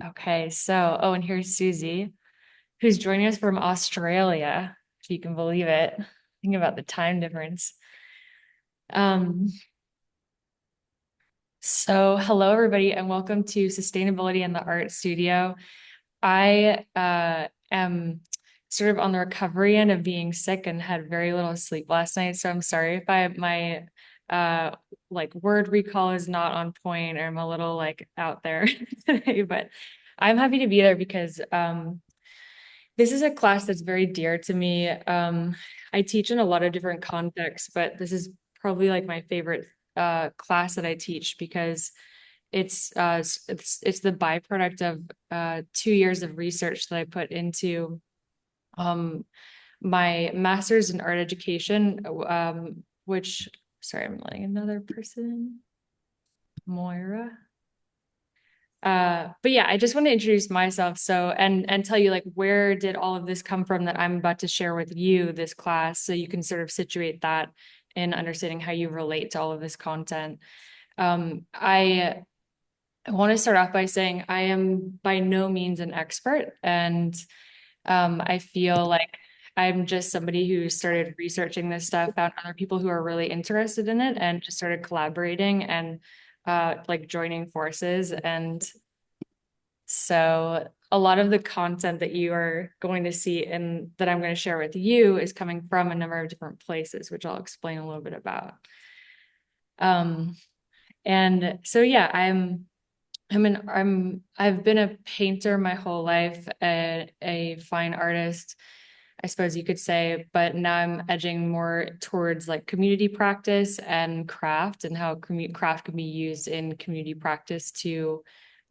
Okay, and here's Susie, who's joining us from Australia, if you can believe it. Think about the time difference. Um, hello everybody, and welcome to Sustainability in the Art Studio. I am sort of on the recovery end of being sick and had very little sleep last night, so I'm sorry if my uh word recall is not on point or I'm a little out there today, but I'm happy to be there because this is a class that's very dear to me. I teach in a lot of different contexts, but this is probably like my favorite class that I teach because it's the byproduct of 2 years of research that I put into um, my master's in art education, which, sorry, I'm letting another person, Moira. But yeah, I just want to introduce myself and tell you like where did all of this come from that I'm about to share with you this class so you can sort of situate that in understanding how you relate to all of this content. I want to start off by saying I am by no means an expert, and I feel like I'm just somebody who started researching this stuff, found other people who are really interested in it, and just started collaborating and joining forces. And so a lot of the content that you are going to see and that I'm going to share with you is coming from a number of different places, which I'll explain a little bit about. Um, and so yeah, I've been a painter my whole life, a fine artist, I suppose you could say, but now I'm edging more towards like community practice and craft and how craft can be used in community practice to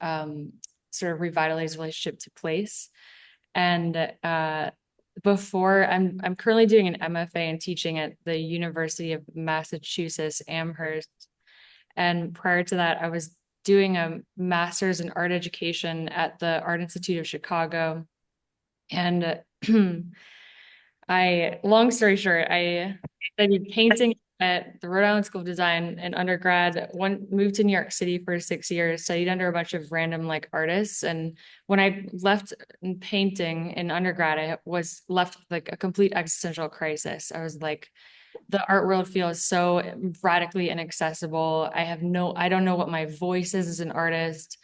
um, sort of revitalize relationship to place. And before I'm currently doing an MFA in teaching at the University of Massachusetts Amherst. And prior to that, I was doing a master's in art education at the Art Institute of Chicago. And long story short, I studied painting at the Rhode Island School of Design in undergrad. Moved to New York City for 6 years, studied under a bunch of random like artists. And when I left painting in undergrad, I was left with like a complete existential crisis. I was like, the art world feels so radically inaccessible. I don't know what my voice is as an artist.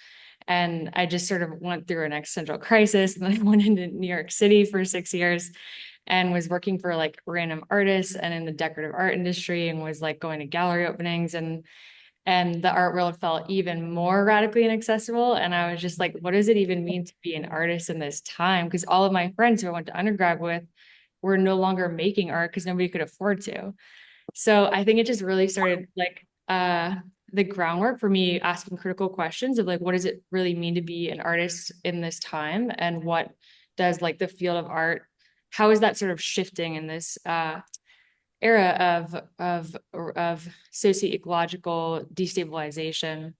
And I just sort of went through an existential crisis. And then I went into New York City for 6 years and was working for like random artists and in the decorative art industry and was like going to gallery openings and the art world felt even more radically inaccessible. And I was just like, what does it even mean to be an artist in this time? Because all of my friends who I went to undergrad with were no longer making art because nobody could afford to. So I think it just really started the groundwork for me asking critical questions of like, what does it really mean to be an artist in this time? And what does like the field of art, how is that sort of shifting in this era of socio-ecological destabilization,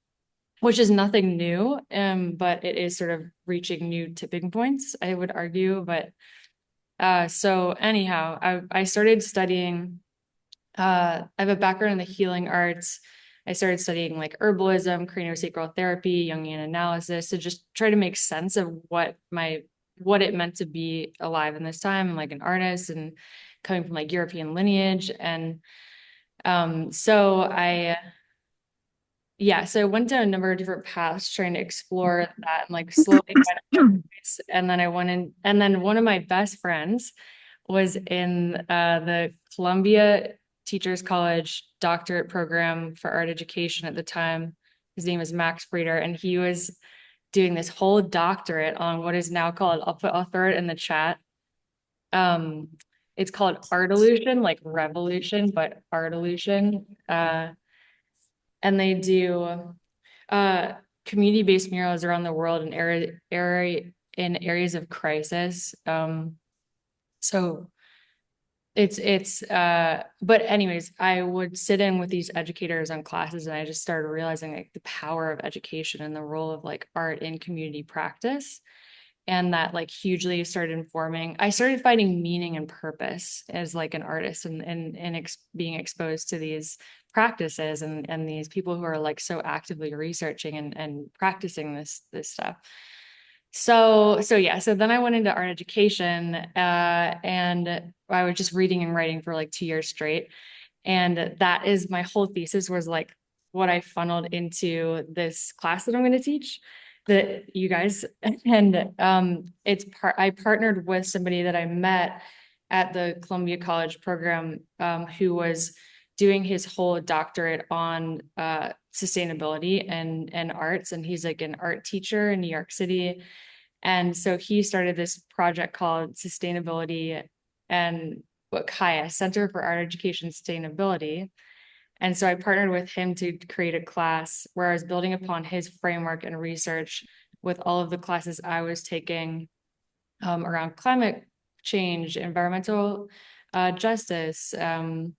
which is nothing new, but it is sort of reaching new tipping points, I would argue. But so anyhow, I started studying I have a background in the healing arts. I started studying like herbalism, craniosacral therapy, Jungian analysis to just try to make sense of what it meant to be alive in this time and like an artist and coming from like European lineage. And so so I went down a number of different paths trying to explore that and like slowly find my voice. And then I went in, and then one of my best friends was in the Columbia Teachers College doctorate program for art education at the time. His name is Max Frieder, and he was doing this whole doctorate on what is now called, I'll throw it in the chat. Um, it's called art illusion, like revolution, but art illusion. And they do community-based murals around the world in in areas of crisis. So but anyways, I would sit in with these educators on classes and I just started realizing like the power of education and the role of like art in community practice. And that like hugely started informing. I started finding meaning and purpose as like an artist and being exposed to these practices and these people who are like so actively researching and practicing this stuff. So then I went into art education, and I was just reading and writing for like 2 years straight. And that is my whole thesis was like what I funneled into this class that I'm going to teach that you guys and I partnered with somebody that I met at the Columbia College program who was doing his whole doctorate on sustainability and arts, and he's like an art teacher in New York City. And so he started this project called Sustainability and what Kaya Center for Art Education Sustainability. And so I partnered with him to create a class where I was building upon his framework and research with all of the classes I was taking around climate change, environmental justice, all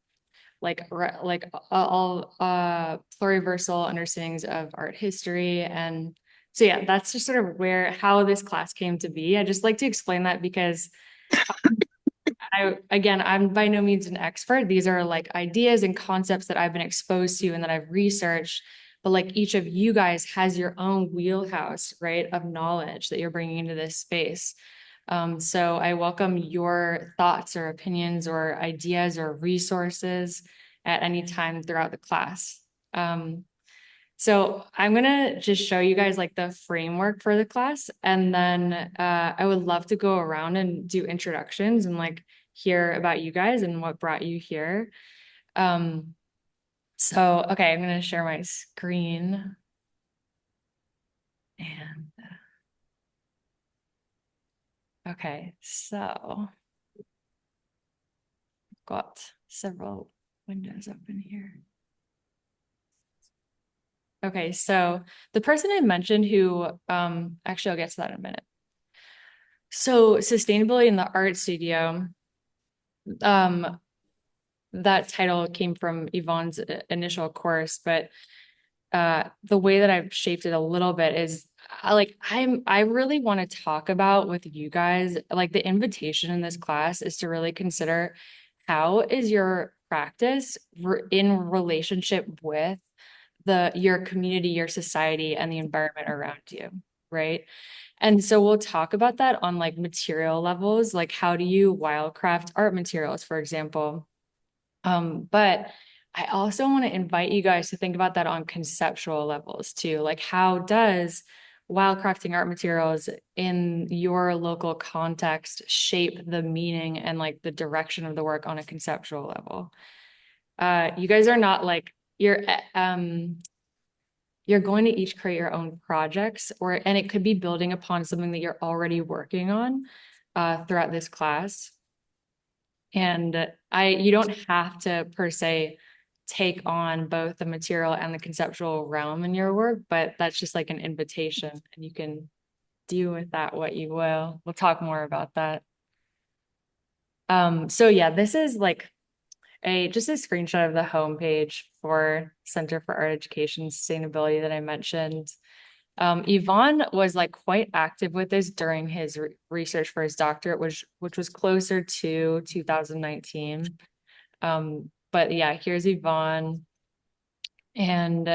pluriversal understandings of art history. And so yeah, that's just sort of where how this class came to be. I just like to explain that because I'm by no means an expert. These are like ideas and concepts that I've been exposed to and that I've researched. But like each of you guys has your own wheelhouse, right, of knowledge that you're bringing into this space. So I welcome your thoughts or opinions or ideas or resources at any time throughout the class. So I'm gonna just show you guys like the framework for the class, and then I would love to go around and do introductions and like hear about you guys and what brought you here. Um, okay, I'm gonna share my screen and okay, so I've got several windows open here. Okay, so the person I mentioned who actually I'll get to that in a minute. So sustainability in the art studio. Um, that title came from Yvonne's initial course, but the way that I've shaped it a little bit is I really want to talk about with you guys, like the invitation in this class is to really consider how is your practice in relationship with your community, your society, and the environment around you, right? And so we'll talk about that on like material levels, like how do you wildcraft art materials, for example. But I also want to invite you guys to think about that on conceptual levels too. Like, how does wildcrafting art materials in your local context shape the meaning and like the direction of the work on a conceptual level? You guys are not like you're going to each create your own projects, and it could be building upon something that you're already working on throughout this class. And you don't have to per se take on both the material and the conceptual realm in your work, but that's just like an invitation and you can do with that what you will. We'll talk more about that. So yeah, this is like just a screenshot of the homepage for Center for Art Education Sustainability that I mentioned. Yvonne was like quite active with this during his research for his doctorate, which was closer to 2019. But yeah, here's Yvonne. And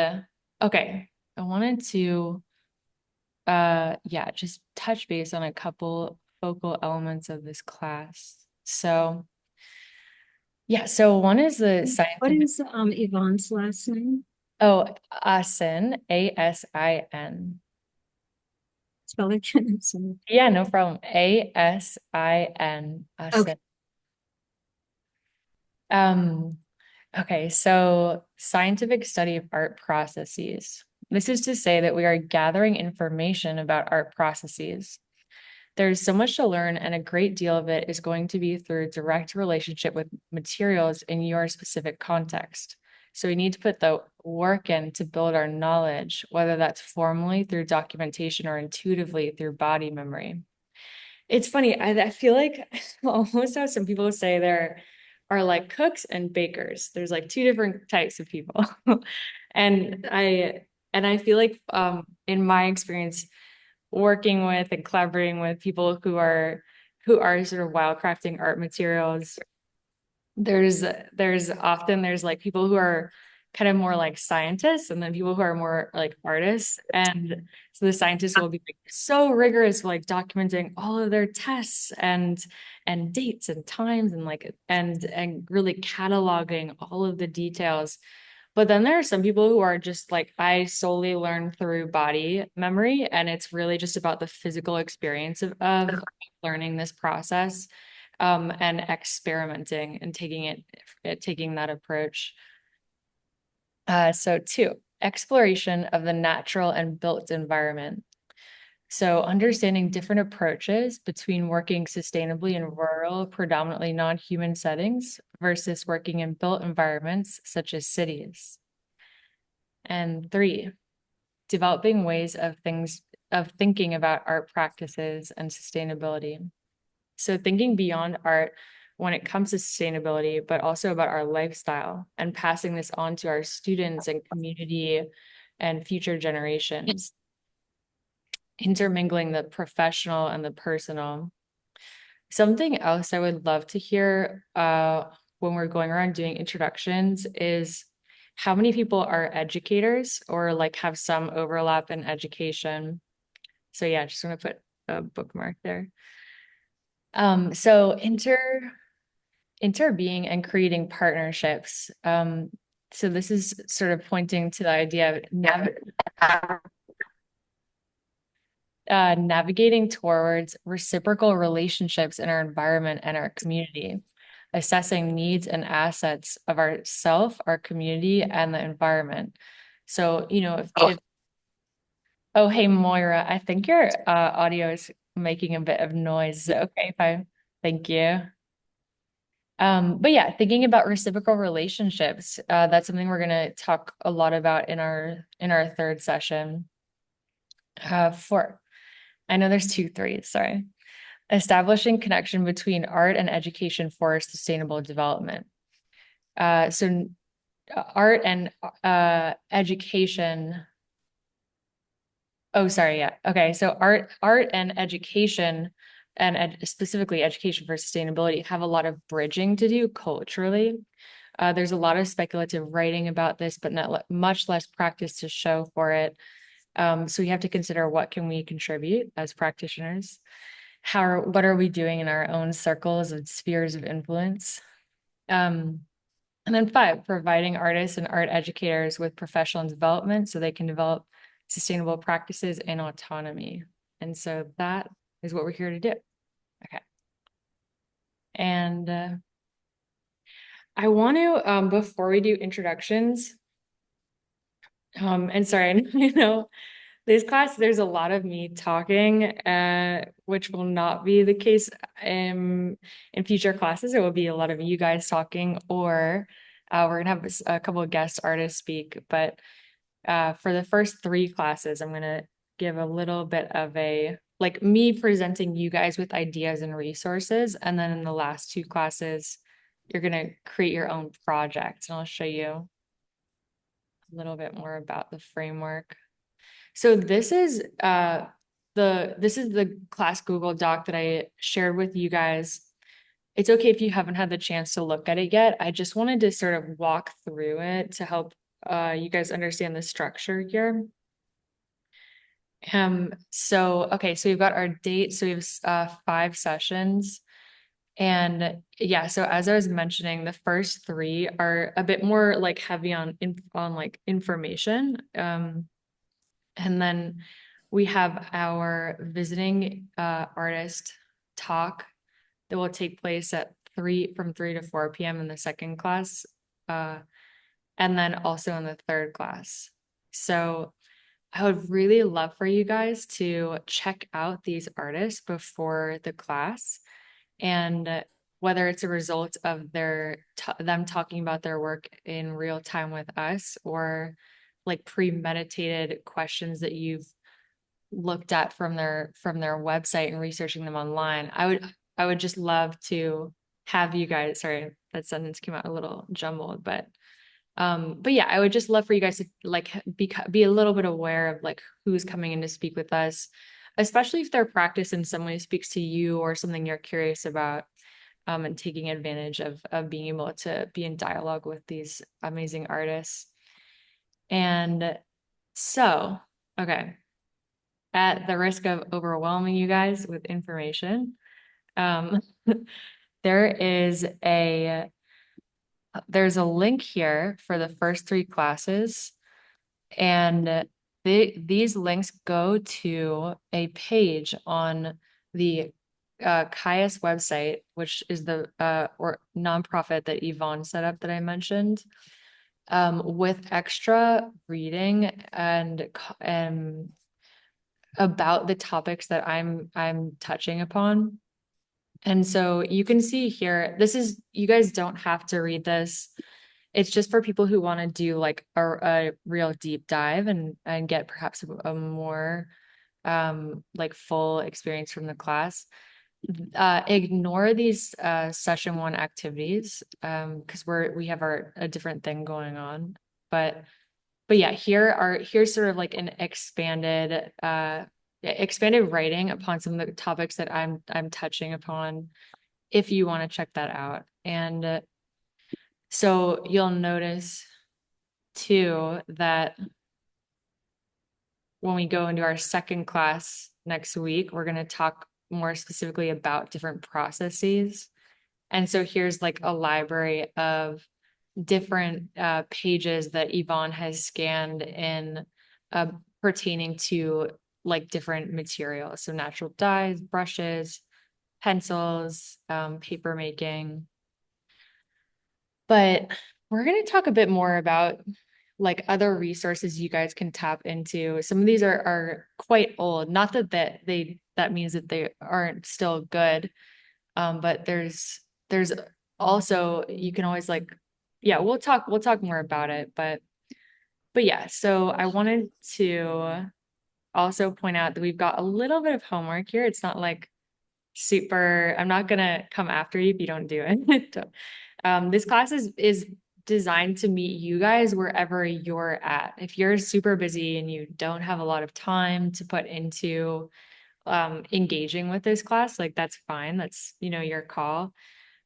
okay, I wanted to yeah, just touch base on a couple focal elements of this class. So yeah, so one is the What scientific. is Yvonne's last name? Oh, Asin, Asin. Spell it again. Sorry. Yeah, no problem. Asin, Okay. Asin. Um, okay, so scientific study of art processes. This is to say that we are gathering information about art processes. There's so much to learn, and a great deal of it is going to be through direct relationship with materials in your specific context. So we need to put the work in to build our knowledge, whether that's formally through documentation or intuitively through body memory. It's funny, I feel like almost how some people say there are like cooks and bakers. There's like two different types of people. And I feel like in my experience working with and collaborating with people who are sort of wildcrafting art materials, there's like people who are kind of more like scientists, and then people who are more like artists. And so the scientists will be like so rigorous, like documenting all of their tests and dates and times and like and really cataloging all of the details. But then there are some people who are just like, I solely learn through body memory, and it's really just about the physical experience of learning this process, and experimenting and taking that approach. So two, exploration of the natural and built environment. So understanding different approaches between working sustainably in rural, predominantly non-human settings versus working in built environments such as cities. And three, developing ways of thinking about art practices and sustainability. So thinking beyond art when it comes to sustainability, but also about our lifestyle and passing this on to our students and community and future generations, intermingling the professional and the personal. Something else I would love to hear when we're going around doing introductions is how many people are educators or like have some overlap in education. So yeah, just want to put a bookmark there. So interbeing and creating partnerships. So this is sort of pointing to the idea of navigating towards reciprocal relationships in our environment and our community, assessing needs and assets of ourself, our community, and the environment. So, if oh, hey, Moira, I think your audio is making a bit of noise. Is it okay if thank you. But yeah, thinking about reciprocal relationships, that's something we're gonna talk a lot about in our third session. Four, I know there's two threes, sorry. Establishing connection between art and education for sustainable development. So art and education. Oh, sorry, yeah. Okay, so art and education and specifically education for sustainability have a lot of bridging to do culturally. There's a lot of speculative writing about this, but not much less practice to show for it. So we have to consider what can we contribute as practitioners? What are we doing in our own circles and spheres of influence? And then five, providing artists and art educators with professional development so they can develop sustainable practices and autonomy. And so that is what we're here to do. Okay. And I want to, before we do introductions, and sorry, I know this class, there's a lot of me talking, which will not be the case in future classes. It will be a lot of you guys talking, or we're gonna have a couple of guest artists speak. But for the first three classes, I'm gonna give a little bit of like me presenting you guys with ideas and resources. And then in the last two classes, you're gonna create your own project. And I'll show you a little bit more about the framework. So this is the class Google Doc that I shared with you guys. It's okay if you haven't had the chance to look at it yet. I just wanted to sort of walk through it to help you guys understand the structure here. So okay, so we've got our date. So we have 5 sessions. And yeah, so as I was mentioning, the first three are a bit more like heavy on like information. And then we have our visiting artist talk that will take place at from 3 to 4 p.m. in the second class, and then also in the third class. So I would really love for you guys to check out these artists before the class, and whether it's a result of them talking about their work in real time with us, or like premeditated questions that you've looked at from their website and researching them online. I would just love to have you guys, sorry, that sentence came out a little jumbled, but yeah, I would just love for you guys to like be a little bit aware of like who's coming in to speak with us, especially if their practice in some way speaks to you or something you're curious about, and taking advantage of being able to be in dialogue with these amazing artists. And so, okay, at the risk of overwhelming you guys with information, um, there is a there's a link here for the first three classes, and these links go to a page on the Caius website, which is the or nonprofit that Yvonne set up that I mentioned, with extra reading and about the topics that I'm touching upon. And so you can see here, this is, you guys don't have to read this. It's just for people who want to do like a real deep dive and get perhaps a more like full experience from the class. Ignore these session one activities because we have a different thing going on. But yeah, here's sort of like an expanded writing upon some of the topics that I'm touching upon if you want to check that out. And so you'll notice too that when we go into our second class next week, we're going to talk more specifically about different processes. And so here's like a library of different pages that Yvonne has scanned in pertaining to like different materials. So natural dyes, brushes, pencils, paper making. But we're going to talk a bit more about like other resources you guys can tap into. Some of these are quite old. Not that that means that they aren't still good. But there's also you can always like yeah, we'll talk more about it. But yeah, so I wanted to also point out that we've got a little bit of homework here. It's not like super, I'm not gonna come after you if you don't do it. This class is designed to meet you guys wherever you're at. If you're super busy and you don't have a lot of time to put into engaging with this class, like that's fine. That's, your call.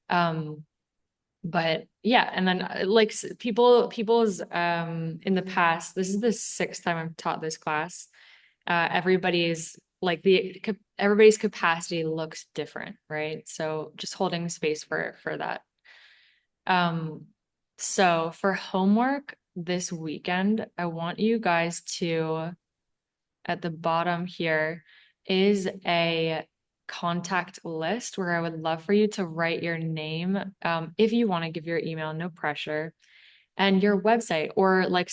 Um, but yeah, and then like people's in the past, this is the sixth time I've taught this class. Everybody's like everybody's capacity looks different, right? So just holding space for that. Um, so for homework this weekend, I want you guys to, at the bottom here is a contact list where I would love for you to write your name, if you want to give your email, no pressure, and your website, or like,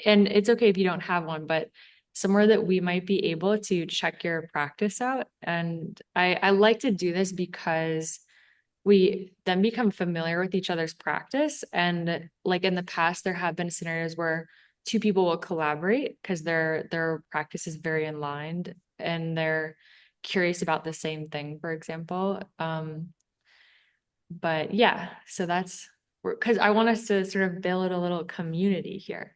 and it's okay if you don't have one, but somewhere that we might be able to check your practice out. And I like to do this because we then become familiar with each other's practice. And like in the past, there have been scenarios where two people will collaborate because their practice is very aligned and they're curious about the same thing, for example. But yeah, so that's because I want us to sort of build a little community here.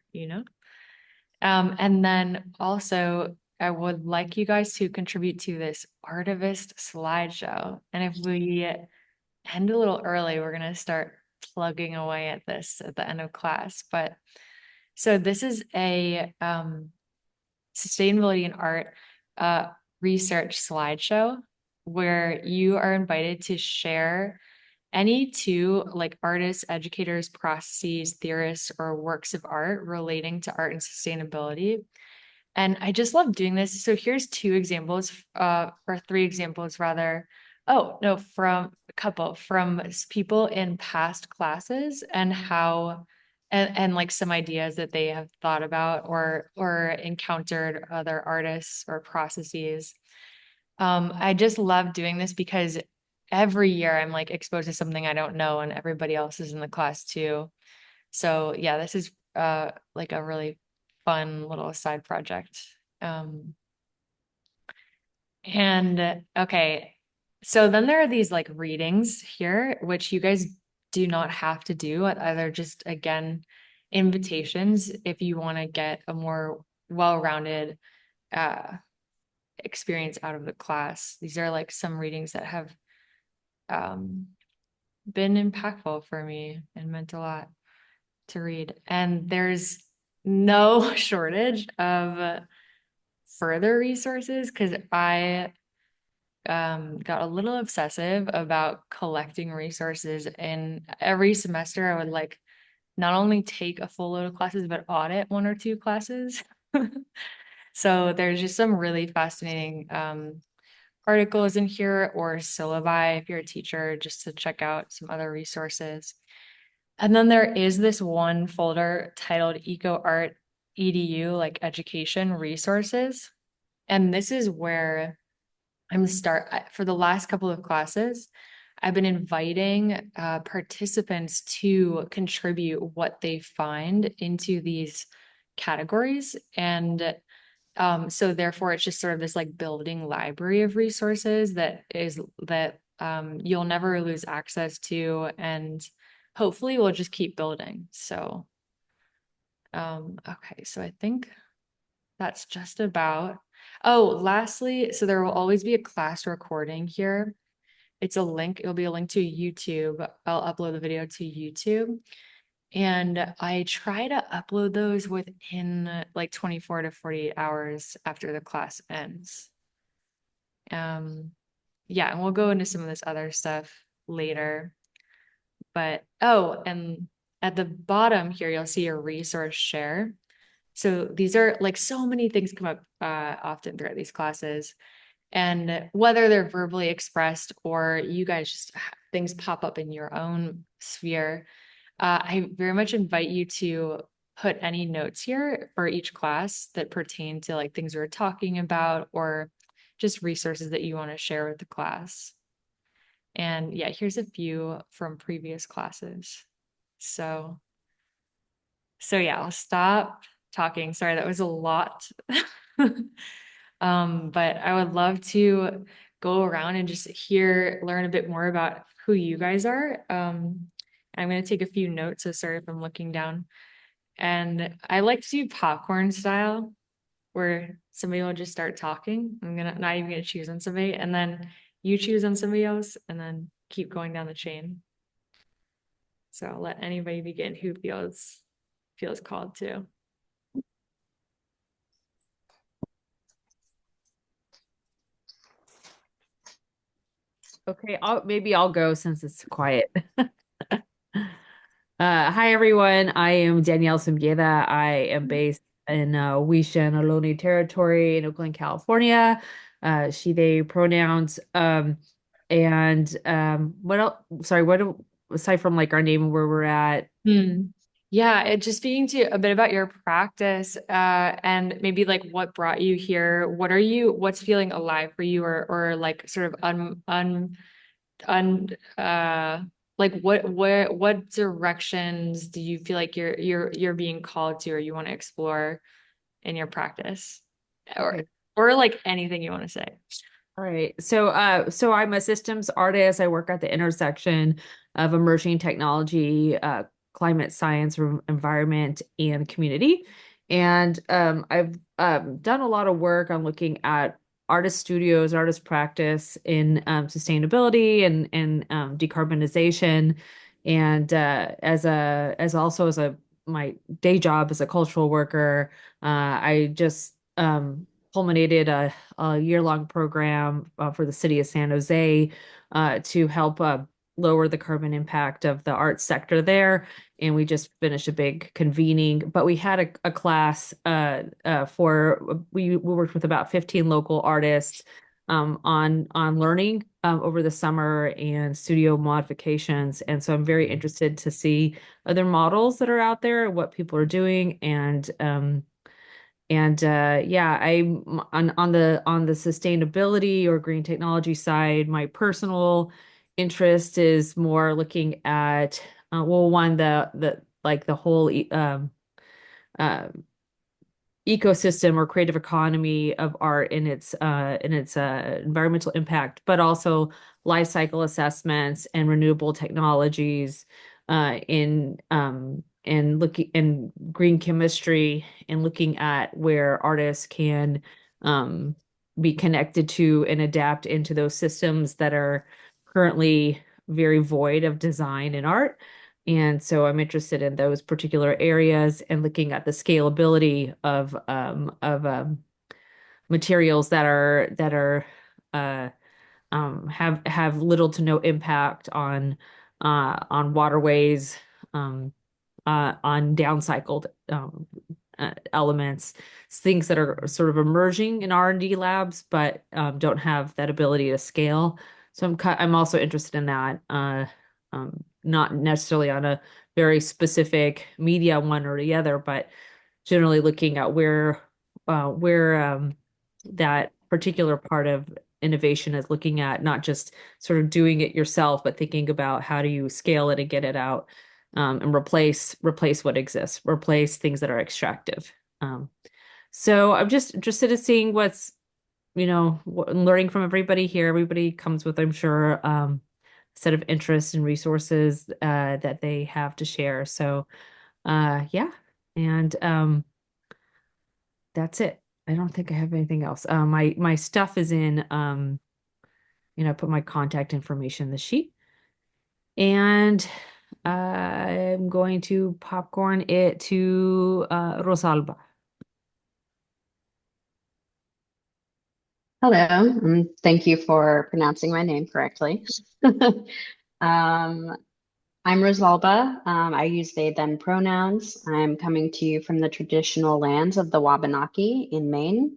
And then also I would like you guys to contribute to this Artivist slideshow. And if we end a little early, we're gonna start plugging away at this at the end of class. But so this is a sustainability and art uh, research slideshow where you are invited to share any two like artists, educators, processes, theorists, or works of art relating to art and sustainability. And I just love doing this. So here's two examples, or three examples rather. Oh, no, from a couple from people in past classes and how and like some ideas that they have thought about or encountered other artists or processes. I just love doing this because every year I'm like exposed to something I don't know and everybody else is in the class too. So yeah, this is like a really fun little side project. Um, and okay, so then there are these like readings here, which you guys do not have to do. They're just again invitations if you want to get a more well-rounded uh experience out of the class. These are like some readings that have um been impactful for me and meant a lot to read. And there's no shortage of further resources because I got a little obsessive about collecting resources, and every semester I would like not only take a full load of classes but audit one or two classes. So there's just some really fascinating articles in here or syllabi if you're a teacher, just to check out some other resources. And then there is this one folder titled Eco Art EDU, like education resources. And this is where for the last couple of classes, I've been inviting participants to contribute what they find into these categories. And so therefore it's just sort of this like building library of resources that you'll never lose access to, and hopefully we'll just keep building. So okay, so I think that's just about. Oh, lastly, so there will always be a class recording here. It'll be a link to YouTube. I'll upload the video to YouTube. And I try to upload those within like 24 to 48 hours after the class ends. Um, yeah, and we'll go into some of this other stuff later. But oh, and at the bottom here, you'll see a resource share. So these are like so many things come up often throughout these classes. And whether they're verbally expressed or you guys just things pop up in your own sphere, I very much invite you to put any notes here for each class that pertain to like things we're talking about or just resources that you want to share with the class. And yeah, here's a few from previous classes. So, so yeah, I'll stop talking. Sorry, that was a lot. But I would love to go around and just learn a bit more about who you guys are. I'm going to take a few notes, so sorry if I'm looking down. And I like to do popcorn style, where somebody will just start talking. I'm gonna not even gonna choose on somebody, and then you choose on somebody else, and then keep going down the chain. So I'll let anybody begin who feels called to. Okay, maybe I'll go since it's quiet. Hi everyone. I am Danielle Sumbieda. I am based in Wishan Ohlone territory in Oakland, California. She, they pronouns. And what else? Sorry, aside from like our name and where we're at? Hmm. Yeah, it just speaking to a bit about your practice, and maybe like what brought you here. What's feeling alive for you, or like sort of un like what directions do you feel like you're being called to or you want to explore in your practice, or Okay. or like anything you want to say. All right. So I'm a systems artist. I work at the intersection of emerging technology, climate science, environment, and community. And I've done a lot of work on looking at artist studios, artist practice in sustainability and decarbonization. And as also as a my day job as a cultural worker, I just culminated a year-long program for the city of San Jose to help lower the carbon impact of the arts sector there. And we just finished a big convening, but we had a class we worked with about 15 local artists on learning over the summer and studio modifications. And so I'm very interested to see other models that are out there, what people are doing, and yeah, I'm on the sustainability or green technology side. My personal interest is more looking at well, one, the like the whole uh, ecosystem or creative economy of art in its environmental impact, but also life cycle assessments and renewable technologies in looking in green chemistry and looking at where artists can um, be connected to and adapt into those systems that are currently very void of design and art. And so I'm interested in those particular areas and looking at the scalability of materials that are uh, have little to no impact on waterways, on downcycled elements, things that are sort of emerging in R&D labs, but don't have that ability to scale. So I'm also interested in that, not necessarily on a very specific media one or the other, but generally looking at where that particular part of innovation is looking at not just sort of doing it yourself, but thinking about how do you scale it and get it out, and replace what exists, replace things that are extractive. So I'm just interested in seeing what's, learning from everybody here. Everybody comes with, I'm sure, set of interests and resources that they have to share. So yeah, and that's it. I don't think I have anything else. My stuff is in I put my contact information in the sheet. And I'm going to popcorn it to Rosalba. Hello, and thank you for pronouncing my name correctly. Um, I'm Rosalba. I use they, them pronouns. I'm coming to you from the traditional lands of the Wabanaki in Maine.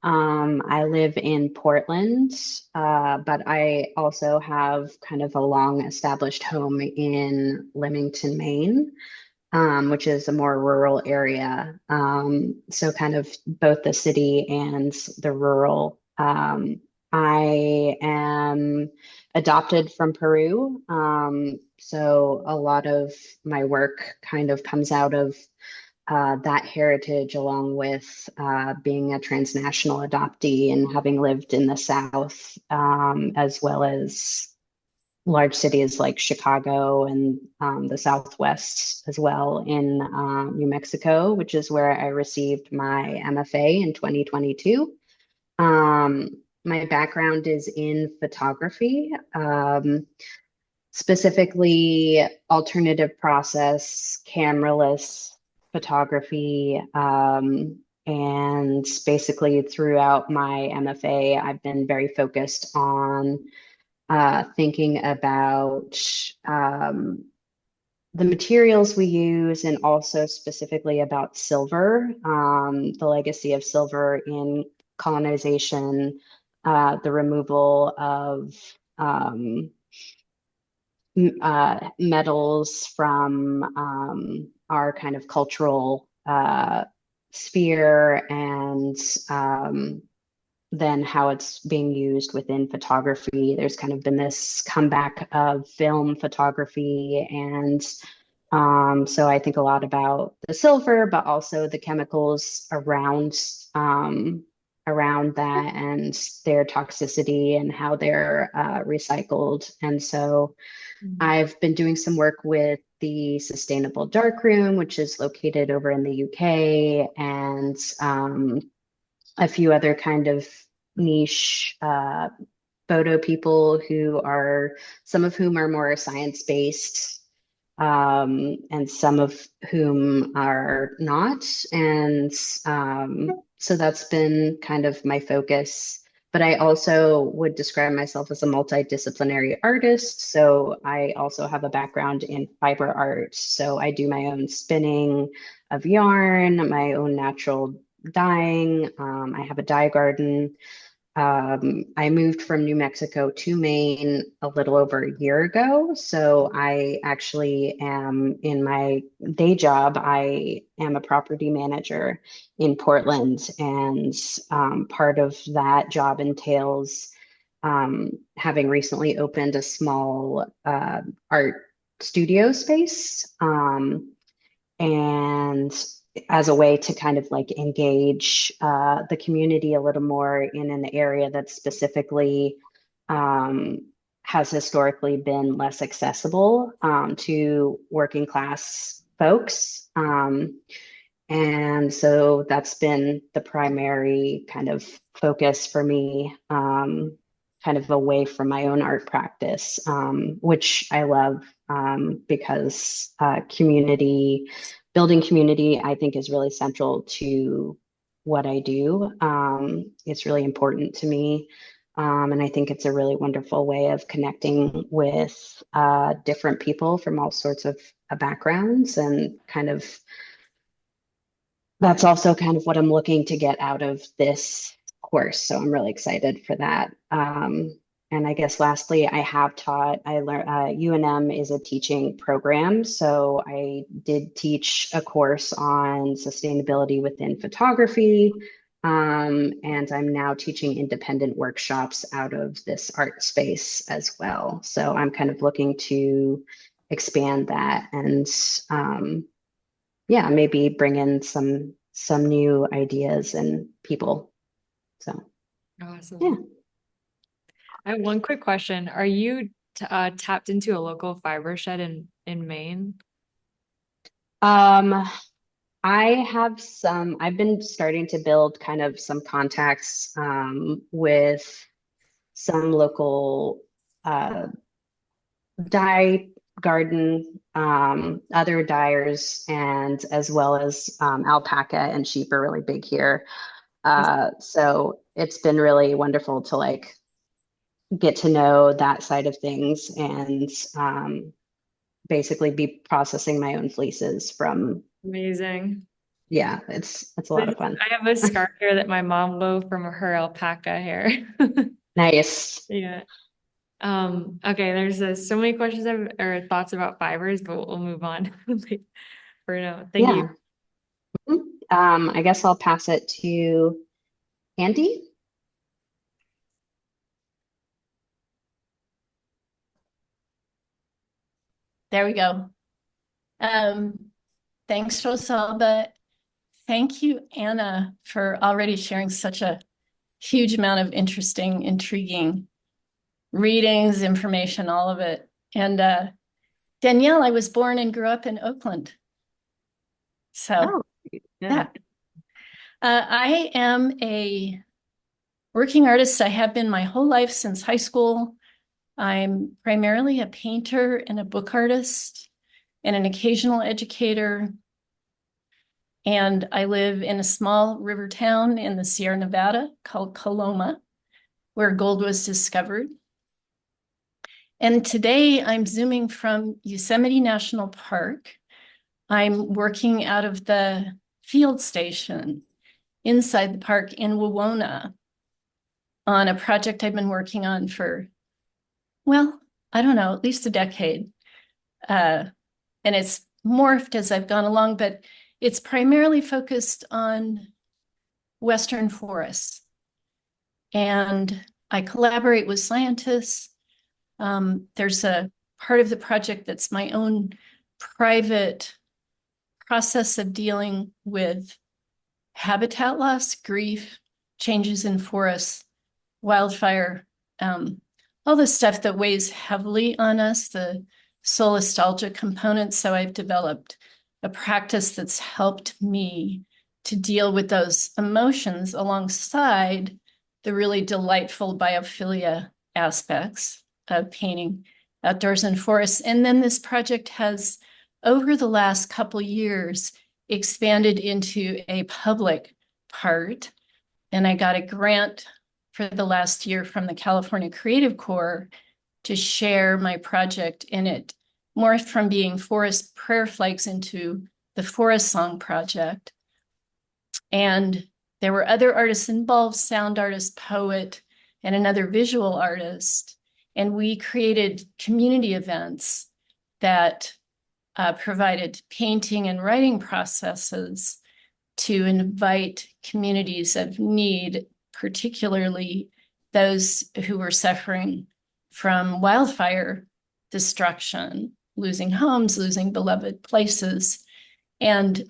I live in Portland, but I also have kind of a long established home in Leamington, Maine, which is a more rural area. So kind of both the city and the rural. I am adopted from Peru. So a lot of my work kind of comes out of that heritage, along with being a transnational adoptee and having lived in the South, as well as large cities like Chicago and the Southwest as well in New Mexico, which is where I received my MFA in 2022. My background is in photography, specifically alternative process, cameraless photography. And basically, throughout my MFA, I've been very focused on thinking about the materials we use and also specifically about silver, the legacy of silver in colonization, the removal of metals from our kind of cultural sphere, and then how it's being used within photography. There's kind of been this comeback of film photography. And so I think a lot about the silver, but also the chemicals around that and their toxicity and how they're recycled. And so I've been doing some work with the Sustainable Darkroom, which is located over in the UK, and a few other kind of niche photo people who are, some of whom are more science-based, and some of whom are not. And so that's been kind of my focus. But I also would describe myself as a multidisciplinary artist. So I also have a background in fiber art. So I do my own spinning of yarn, my own natural dyeing. I have a dye garden. I moved from New Mexico to Maine a little over a year ago. So I actually am, in my day job, I am a property manager in Portland. And part of that job entails having recently opened a small art studio space. And as a way to kind of like engage the community a little more in an area that specifically has historically been less accessible to working class folks. And so that's been the primary kind of focus for me. kind of away from my own art practice, which I love, because building community, I think is really central to what I do. It's really important to me. And I think it's a really wonderful way of connecting with different people from all sorts of backgrounds, and kind of that's also kind of what I'm looking to get out of this course. So I'm really excited for that. And I guess lastly, I have taught, I learned, UNM is a teaching program. So I did teach a course on sustainability within photography. And I'm now teaching independent workshops out of this art space as well. So I'm kind of looking to expand that, and yeah, maybe bring in some new ideas and people. So Awesome. yeah. I have one quick question. Are you tapped into a local fiber shed in Maine? Um, I've been starting to build kind of some contacts with some local dye garden, other dyers, and as well as alpaca and sheep are really big here. So it's been really wonderful to like get to know that side of things, and basically be processing my own fleeces from, Amazing. yeah, it's a lot of fun. I have a scarf here that my mom wove from her alpaca hair. Nice. Yeah. Okay, there's so many questions or thoughts about fibers, but we'll move on for now. Thank Yeah. you. I guess I'll pass it to Andy. There we go. Thanks, Rosalba. Thank you, Anna, for already sharing such a huge amount of interesting, intriguing readings, information, all of it. And Danielle, I was born and grew up in Oakland. So, yeah. I am a working artist. I have been my whole life since high school. I'm primarily a painter and a book artist and an occasional educator. And I live in a small river town in the Sierra Nevada called Coloma, where gold was discovered. And today I'm zooming from Yosemite National Park. I'm working out of the field station inside the park in Wawona on a project I've been working on for, well, I don't know, at least a decade. And it's morphed as I've gone along, but it's primarily focused on Western forests. And I collaborate with scientists. There's a part of the project that's my own private process of dealing with habitat loss, grief, changes in forests, wildfire, all the stuff that weighs heavily on us, the solastalgia component. So I've developed a practice that's helped me to deal with those emotions alongside the really delightful biophilia aspects of painting outdoors and forests. And then this project has, over the last couple years, expanded into a public part. And I got a grant for the last year from the California Creative Corps to share my project, and it morphed from being forest prayer flags into the Forest Song Project. And there were other artists involved, sound artist, poet, and another visual artist. And we created community events that provided painting and writing processes to invite communities of need, particularly those who were suffering from wildfire destruction, losing homes, losing beloved places, and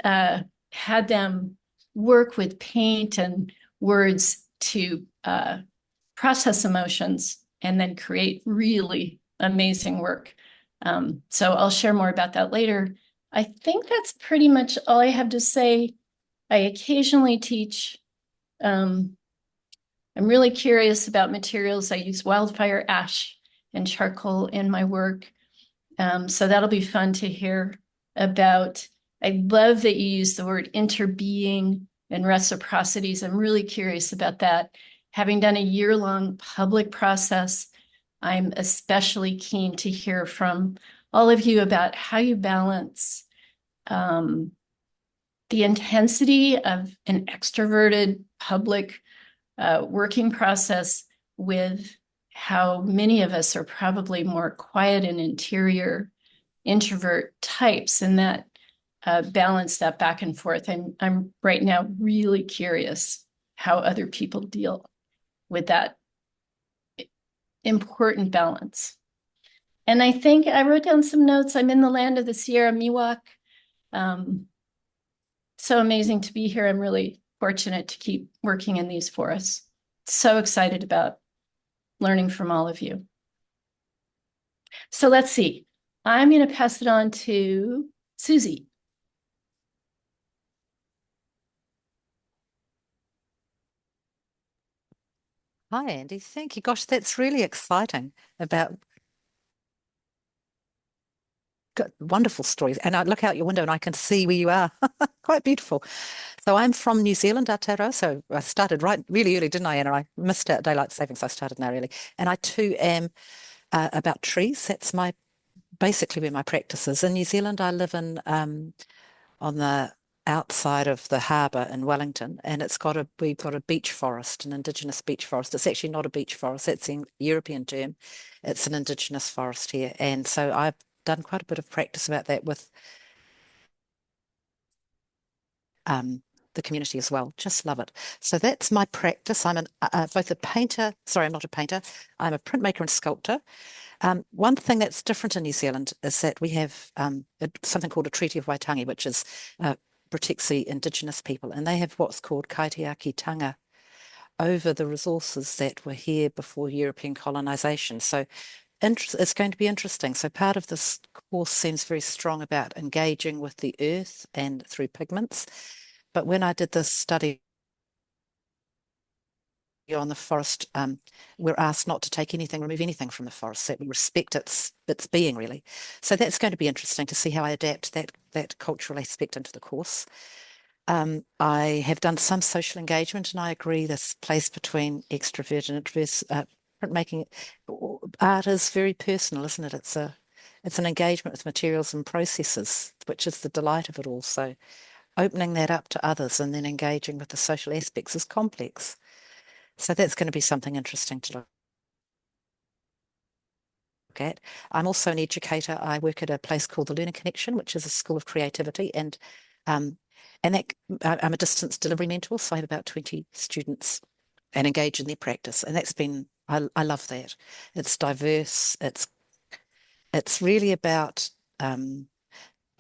had them work with paint and words to process emotions and then create really amazing work. So I'll share more about that later. I think that's pretty much all I have to say. I occasionally teach I'm really curious about materials. I use wildfire ash and charcoal in my work. So that'll be fun to hear about. I love that you use the word interbeing and reciprocities. I'm really curious about that. Having done a year-long public process, I'm especially keen to hear from all of you about how you balance the intensity of an extroverted public working process with how many of us are probably more quiet and interior introvert types, and that balance that back and forth. I'm right now really curious how other people deal with that important balance. And I think I wrote down some notes. I'm in the land of the Sierra Miwok. So amazing to be here. I'm really fortunate to keep working in these forests. So excited about learning from all of you. So let's see. I'm going to pass it on to Susie. Hi, Andy. Thank you. Gosh, that's really exciting about wonderful stories. And I look out your window and I can see where you are. Quite beautiful. So I'm from New Zealand, Aotearoa. So I started really early, didn't I, Anna? I missed out daylight savings. So I started now early. And I too am about trees. That's basically where my practice is. In New Zealand, I live in on the outside of the harbour in Wellington, and we've got a beech forest, an indigenous beech forest. It's actually not a beech forest, that's the European term. It's an indigenous forest here. And so I've done quite a bit of practice about that with the community as well. Just love it. So that's my practice. I'm both a painter, sorry, I'm not a painter. I'm a printmaker and sculptor. One thing that's different in New Zealand is that we have something called a Treaty of Waitangi, which protects the indigenous people, and they have what's called kaitiakitanga over the resources that were here before European colonization. So it's going to be interesting. So part of this course seems very strong about engaging with the earth and through pigments. But when I did this study on the forest, we're asked not to take anything, remove anything from the forest, that we respect its being, really. So that's going to be interesting to see how I adapt that cultural aspect into the course. I have done some social engagement, and I agree this place between extrovert and introvert, printmaking, art is very personal, isn't it? It's an engagement with materials and processes, which is the delight of it all. So opening that up to others and then engaging with the social aspects is complex. So that's going to be something interesting to look at. I'm also an educator. I work at a place called the Learning Connection, which is a school of creativity, and I'm a distance delivery mentor, so I have about 20 students and engage in their practice, and I love that. It's diverse. It's really about a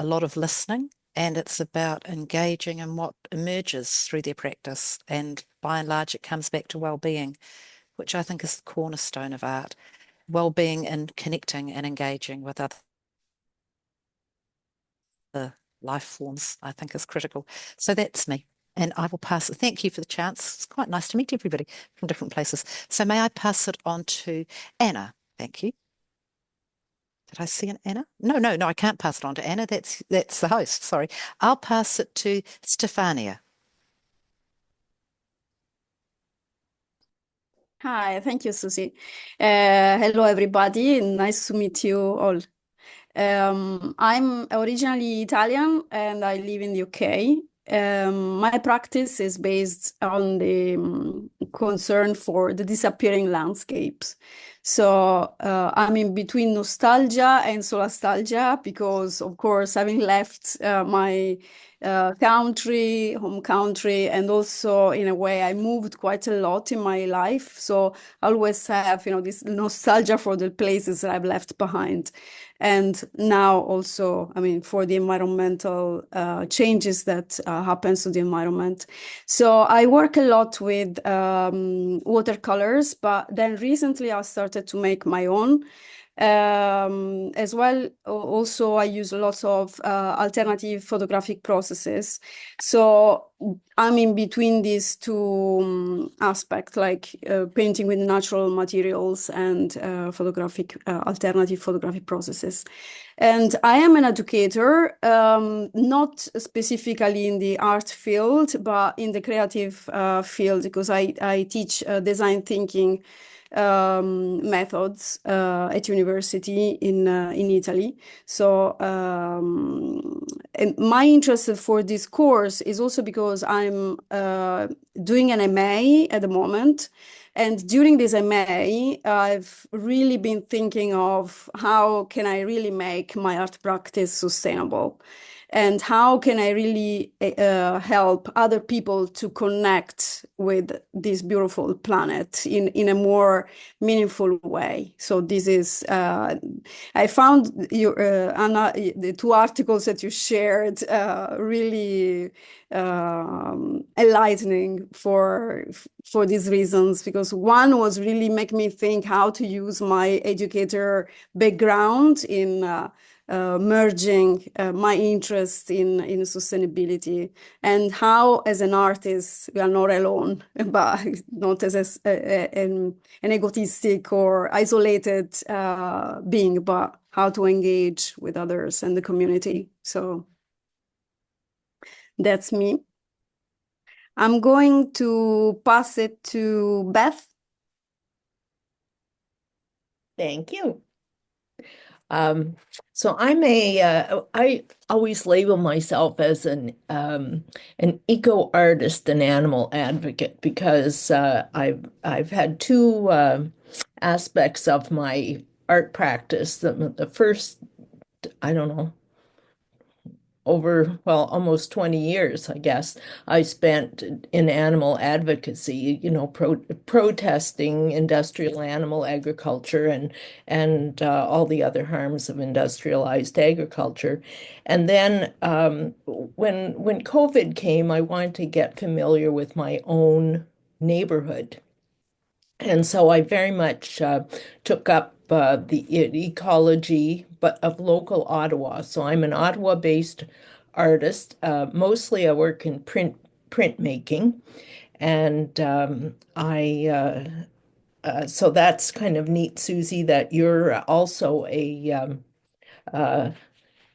lot of listening, and it's about engaging in what emerges through their practice, and by and large it comes back to well-being, which I think is the cornerstone of art. Well-being and connecting and engaging with other life forms, I think, is critical. So that's me. And I will pass it. Thank you for the chance. It's quite nice to meet everybody from different places. So may I pass it on to Anna? Thank you. Did I see an Anna? No, I can't pass it on to Anna. That's the host. Sorry. I'll pass it to Stefania. Hi, thank you, Susie. Hello, everybody. Nice to meet you all. I'm originally Italian and I live in the UK. My practice is based on the concern for the disappearing landscapes. So I'm in between nostalgia and solastalgia because, of course, having left my home country, and also in a way I moved quite a lot in my life. So I always have, this nostalgia for the places that I've left behind. And now also, for the environmental changes that happens to the environment. So I work a lot with watercolors, but then recently I started to make my own. As well, also I use lots of alternative photographic processes. So I'm in between these two aspects, like painting with natural materials and alternative photographic processes. And I am an educator, not specifically in the art field, but in the creative field, because I teach design thinking methods at university in Italy. So and my interest for this course is also because I'm doing an MA at the moment. And during this MA, I've really been thinking of how can I really make my art practice sustainable? And how can I really help other people to connect with this beautiful planet in a more meaningful way? So this is, I found your, Anna, the two articles that you shared really enlightening for these reasons, because one was really make me think how to use my educator background in merging my interest in sustainability, and how as an artist we are not alone, but not as an egotistic or isolated being, but how to engage with others and the community. So that's me. I'm going to pass it to Beth. Thank you. So I always label myself as an eco artist and animal advocate, because I've had two aspects of my art practice. The first, I don't know, over, well, almost 20 years, I guess, I spent in animal advocacy, protesting industrial animal agriculture and all the other harms of industrialized agriculture. And then when COVID came, I wanted to get familiar with my own neighborhood. And so I very much took up the ecology, but of local Ottawa. So I'm an Ottawa-based artist. Mostly I work in printmaking, and so that's kind of neat, Susie, that you're also uh,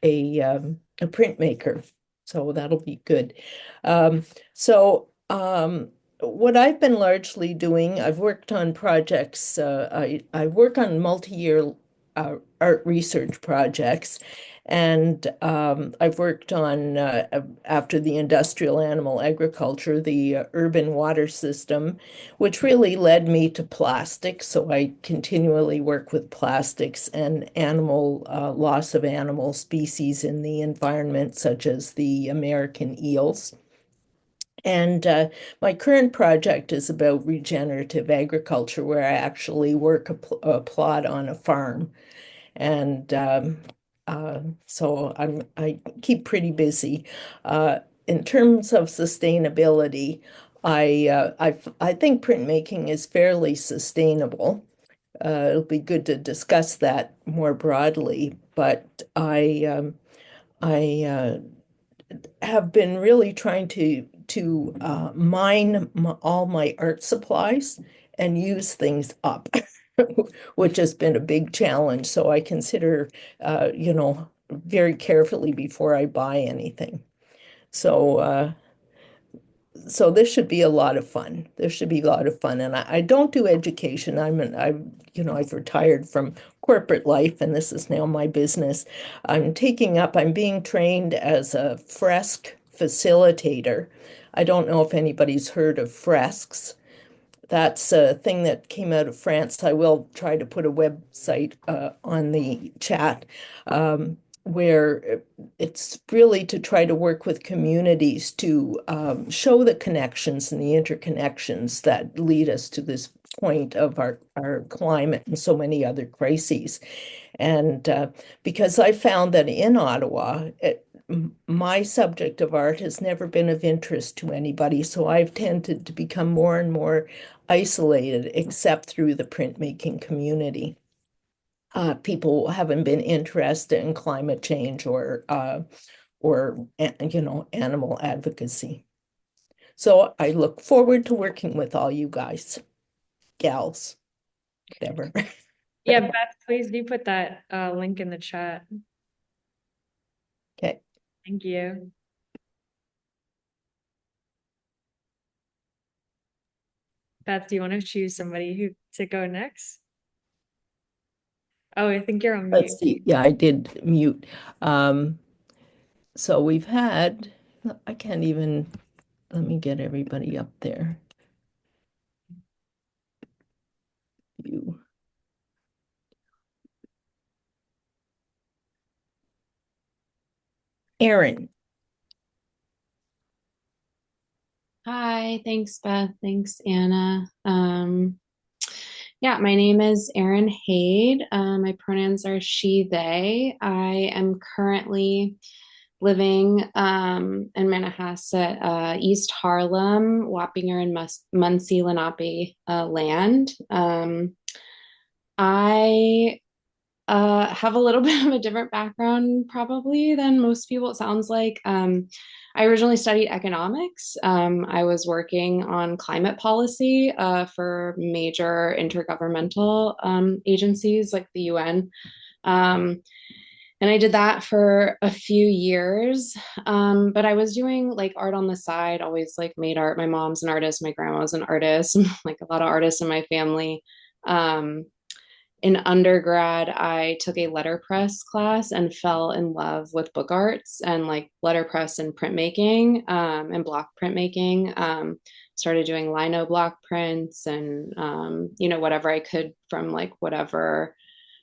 a printmaker. So that'll be good. Um, so what I've been largely doing, I've worked on projects. I work on multi-year art research projects, and I've worked on after the industrial animal agriculture, the urban water system, which really led me to plastics. So I continually work with plastics and animal loss of animal species in the environment, such as the American eels. And my current project is about regenerative agriculture, where I actually work a plot on a farm. And so I keep pretty busy. In terms of sustainability, I think printmaking is fairly sustainable. It'll be good to discuss that more broadly, but I have been really trying to mine all my art supplies and use things up, which has been a big challenge. So I consider, very carefully before I buy anything. So so this should be a lot of fun. This should be a lot of fun. And I don't do education. I've retired from corporate life, and this is now my business. I'm being trained as a fresque facilitator. I don't know if anybody's heard of fresques. That's a thing that came out of France. I will try to put a website on the chat, where it's really to try to work with communities to show the connections and the interconnections that lead us to this point of our climate and so many other crises. And because I found that in Ottawa, my subject of art has never been of interest to anybody, so I've tended to become more and more isolated, except through the printmaking community. people haven't been interested in climate change or animal advocacy. So I look forward to working with all you guys, gals, whatever. Yeah, Beth, please do put that link in the chat. Okay. Thank you. Beth, do you want to choose somebody who to go next? Oh, I think you're on mute. Let's see. Yeah, I did mute. So we've had, I can't even, let me get everybody up there. You. Erin. Hi, thanks, Beth. Thanks, Anna. Yeah, my name is Erin Haid. My pronouns are she, they. I am currently living in Manhasset, East Harlem, Wappinger and Muncie Lenape land. I have a little bit of a different background probably than most people, it sounds like. I originally studied economics. I was working on climate policy for major intergovernmental agencies like the UN. And I did that for a few years. But I was doing like art on the side, always like made art. My mom's an artist, my grandma's an artist, like a lot of artists in my family. In undergrad, I took a letterpress class and fell in love with book arts and like letterpress and printmaking and block printmaking. Started doing lino block prints and, whatever I could from like whatever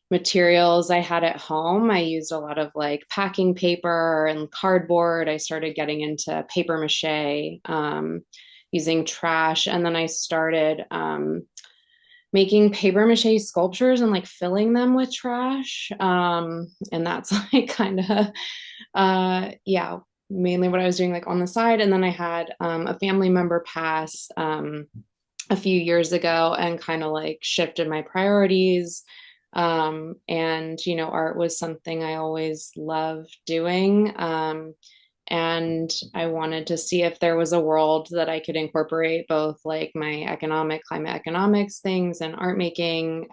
materials I had at home. I used a lot of like packing paper and cardboard. I started getting into paper mache, using trash. And then I started, making paper mache sculptures and like filling them with trash. And that's like kind of, yeah, mainly what I was doing like on the side. And then I had a family member pass a few years ago and kind of like shifted my priorities. And, art was something I always loved doing. And I wanted to see if there was a world that I could incorporate both like my climate economics things and art making.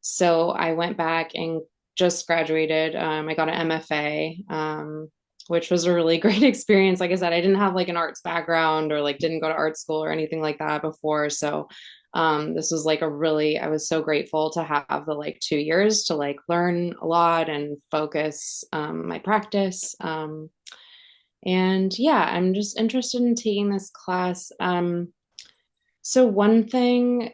So I went back and just graduated. I got an MFA, which was a really great experience. Like I said, I didn't have like an arts background or like didn't go to art school or anything like that before. So this was like I was so grateful to have the like 2 years to like learn a lot and focus my practice. And yeah, I'm just interested in taking this class. So one thing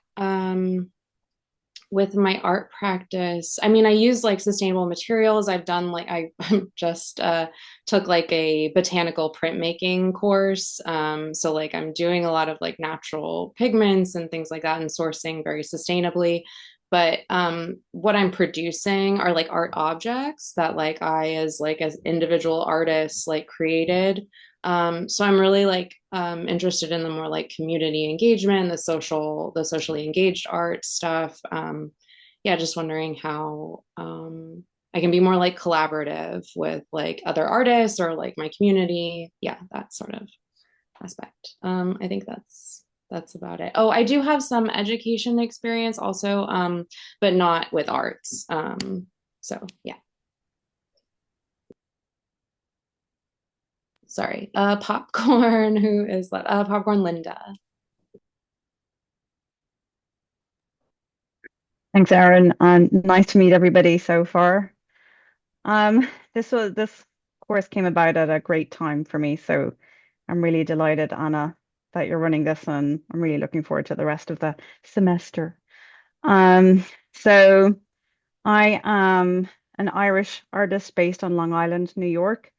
with my art practice, I mean, I use like sustainable materials. I've done like I just took like a botanical printmaking course. So like I'm doing a lot of like natural pigments and things like that and sourcing very sustainably. But what I'm producing are like art objects that like I as individual artists like created. So I'm really like interested in the more like community engagement, the socially engaged art stuff. Yeah, just wondering how I can be more like collaborative with like other artists or like my community. Yeah, that sort of aspect. I think that's about it. Oh, I do have some education experience also, but not with arts. So yeah. Sorry. Popcorn, who is that? Popcorn Linda. Thanks, Aaron, and nice to meet everybody so far. This course came about at a great time for me, so I'm really delighted, Anna, that you're running this, and I'm really looking forward to the rest of the semester. So I am an Irish artist based on Long Island, New York,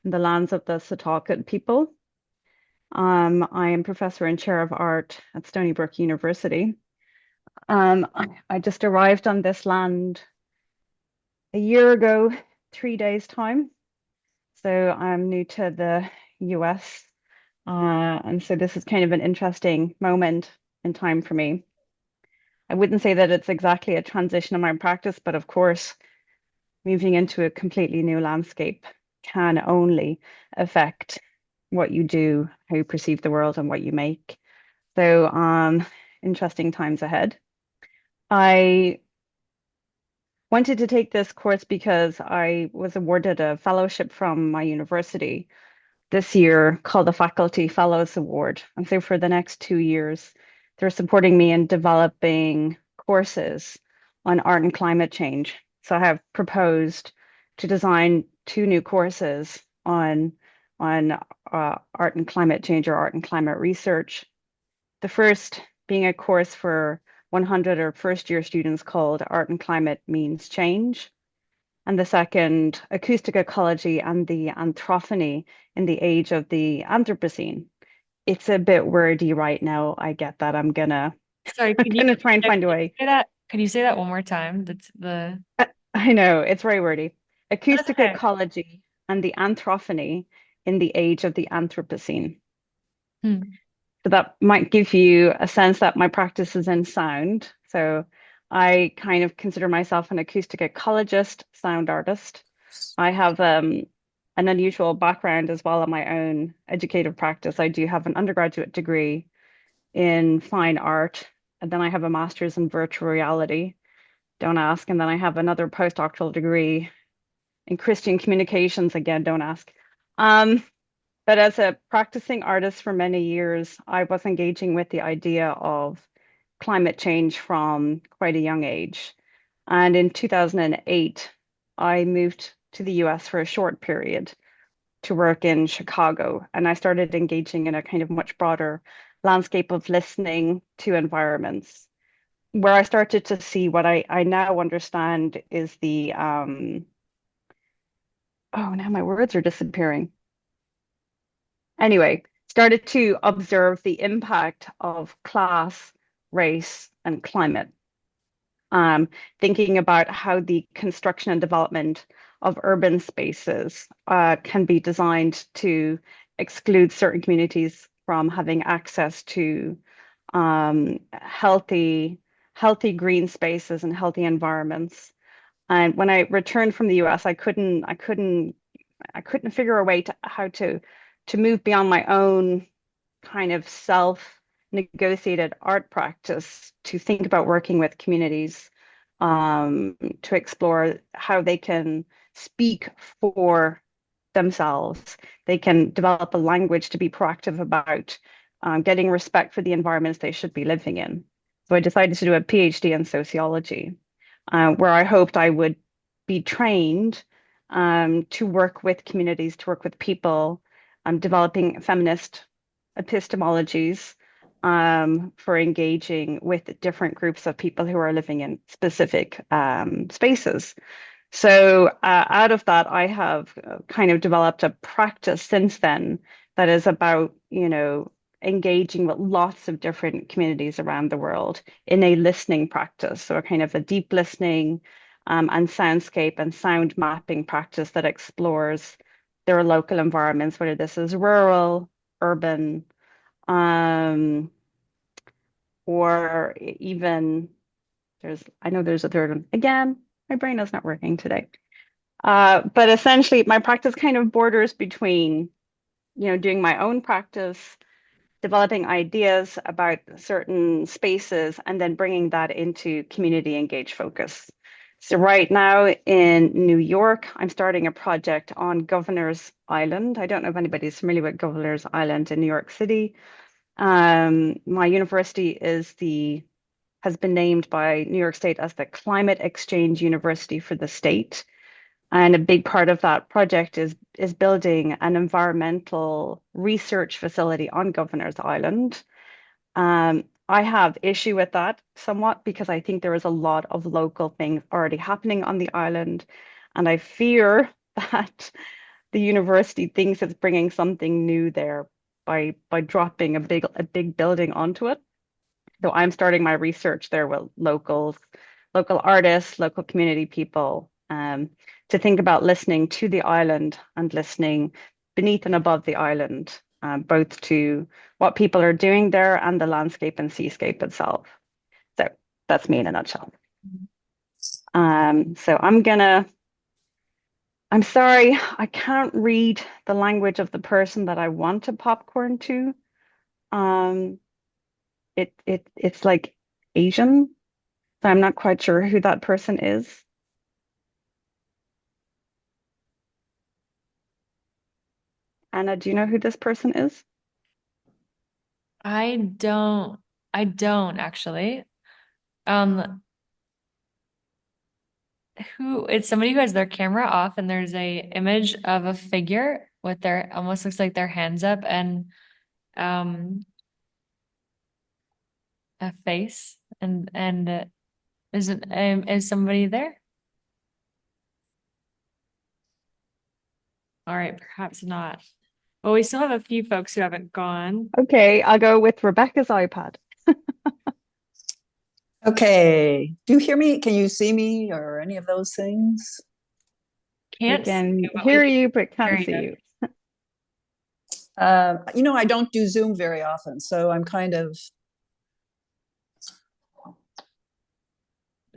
in the lands of the Setauket people. I am professor and chair of art at Stony Brook University. I just arrived on this land a year ago, 3 days time. So I'm new to the US. And so this is kind of an interesting moment in time for me. I wouldn't say that it's exactly a transition in my practice, but of course, moving into a completely new landscape can only affect what you do, how you perceive the world, and what you make. So, interesting times ahead. I wanted to take this course because I was awarded a fellowship from my university this year called the Faculty Fellows Award. And so for the next 2 years, they're supporting me in developing courses on art and climate change. So I have proposed to design 2 new courses on art and climate change or art and climate research. The first being a course for 100 or first year students called Art and Climate Means Change, and the second, Acoustic Ecology and the Anthrophony in the Age of the Anthropocene. It's a bit wordy right now. I get that. Sorry, I'm gonna try and find a could you way. say that? Could you say that one more time? That's the I know it's very wordy. That's Acoustic okay. Ecology and the Anthrophony in the Age of the Anthropocene. Hmm. So that might give you a sense that my practice is in sound. So I kind of consider myself an acoustic ecologist, sound artist. I have an unusual background as well in my own educative practice. I do have an undergraduate degree in fine art, and then I have a master's in virtual reality. Don't ask. And then I have another postdoctoral degree in Christian communications. Again, don't ask. Um, but as a practicing artist for many years, I was engaging with the idea of climate change from quite a young age. And in 2008, I moved to the US for a short period to work in Chicago. And I started engaging in a kind of much broader landscape of listening to environments, where I started to see what I now understand is oh, now my words are disappearing. Anyway, started to observe the impact of class, race, and climate. Um, Thinking about how the construction and development of urban spaces can be designed to exclude certain communities from having access to healthy green spaces and healthy environments. And when I returned from the US, I couldn't figure a way to how to move beyond my own kind of self-negotiated art practice to think about working with communities, to explore how they can speak for themselves. They can develop a language to be proactive about getting respect for the environments they should be living in. So I decided to do a PhD in sociology, where I hoped I would be trained to work with communities, to work with people, developing feminist epistemologies for engaging with different groups of people who are living in specific spaces. So out of that, I have kind of developed a practice since then that is about, engaging with lots of different communities around the world in a listening practice. So a kind of a deep listening and soundscape and sound mapping practice that explores their local environments, whether this is rural, urban, um, or even I know there's a third one. Again, my brain is not working today. But essentially, my practice kind of borders between, doing my own practice, developing ideas about certain spaces, and then bringing that into community engaged focus. So right now in New York, I'm starting a project on Governor's Island. I don't know if anybody's familiar with Governor's Island in New York City. My university has been named by New York State as the Climate Exchange University for the state. And a big part of that project is building an environmental research facility on Governor's Island. I have issue with that somewhat because I think there is a lot of local things already happening on the island, and I fear that the university thinks it's bringing something new there by dropping a big building onto it. So I'm starting my research there with local artists, local community people, to think about listening to the island and listening beneath and above the island, both to what people are doing there and the landscape and seascape itself. So That's me in a nutshell. So I'm sorry, I can't read the language of the person that I want to popcorn to. Um, it's like Asian, so I'm not quite sure who that person is. Anna, do you know who this person is? I don't actually. Um, who it's somebody who has their camera off and there's a image of a figure with their almost looks like their hands up and um a face and is somebody there? All right, perhaps not. Well, we still have a few folks who haven't gone. Okay, I'll go with Rebecca's iPad. Okay. Do you hear me? Can you see me or any of those things? We Can't see can you, but hear we you, but can can't hear see you. you. I don't do Zoom very often, so I'm kind of.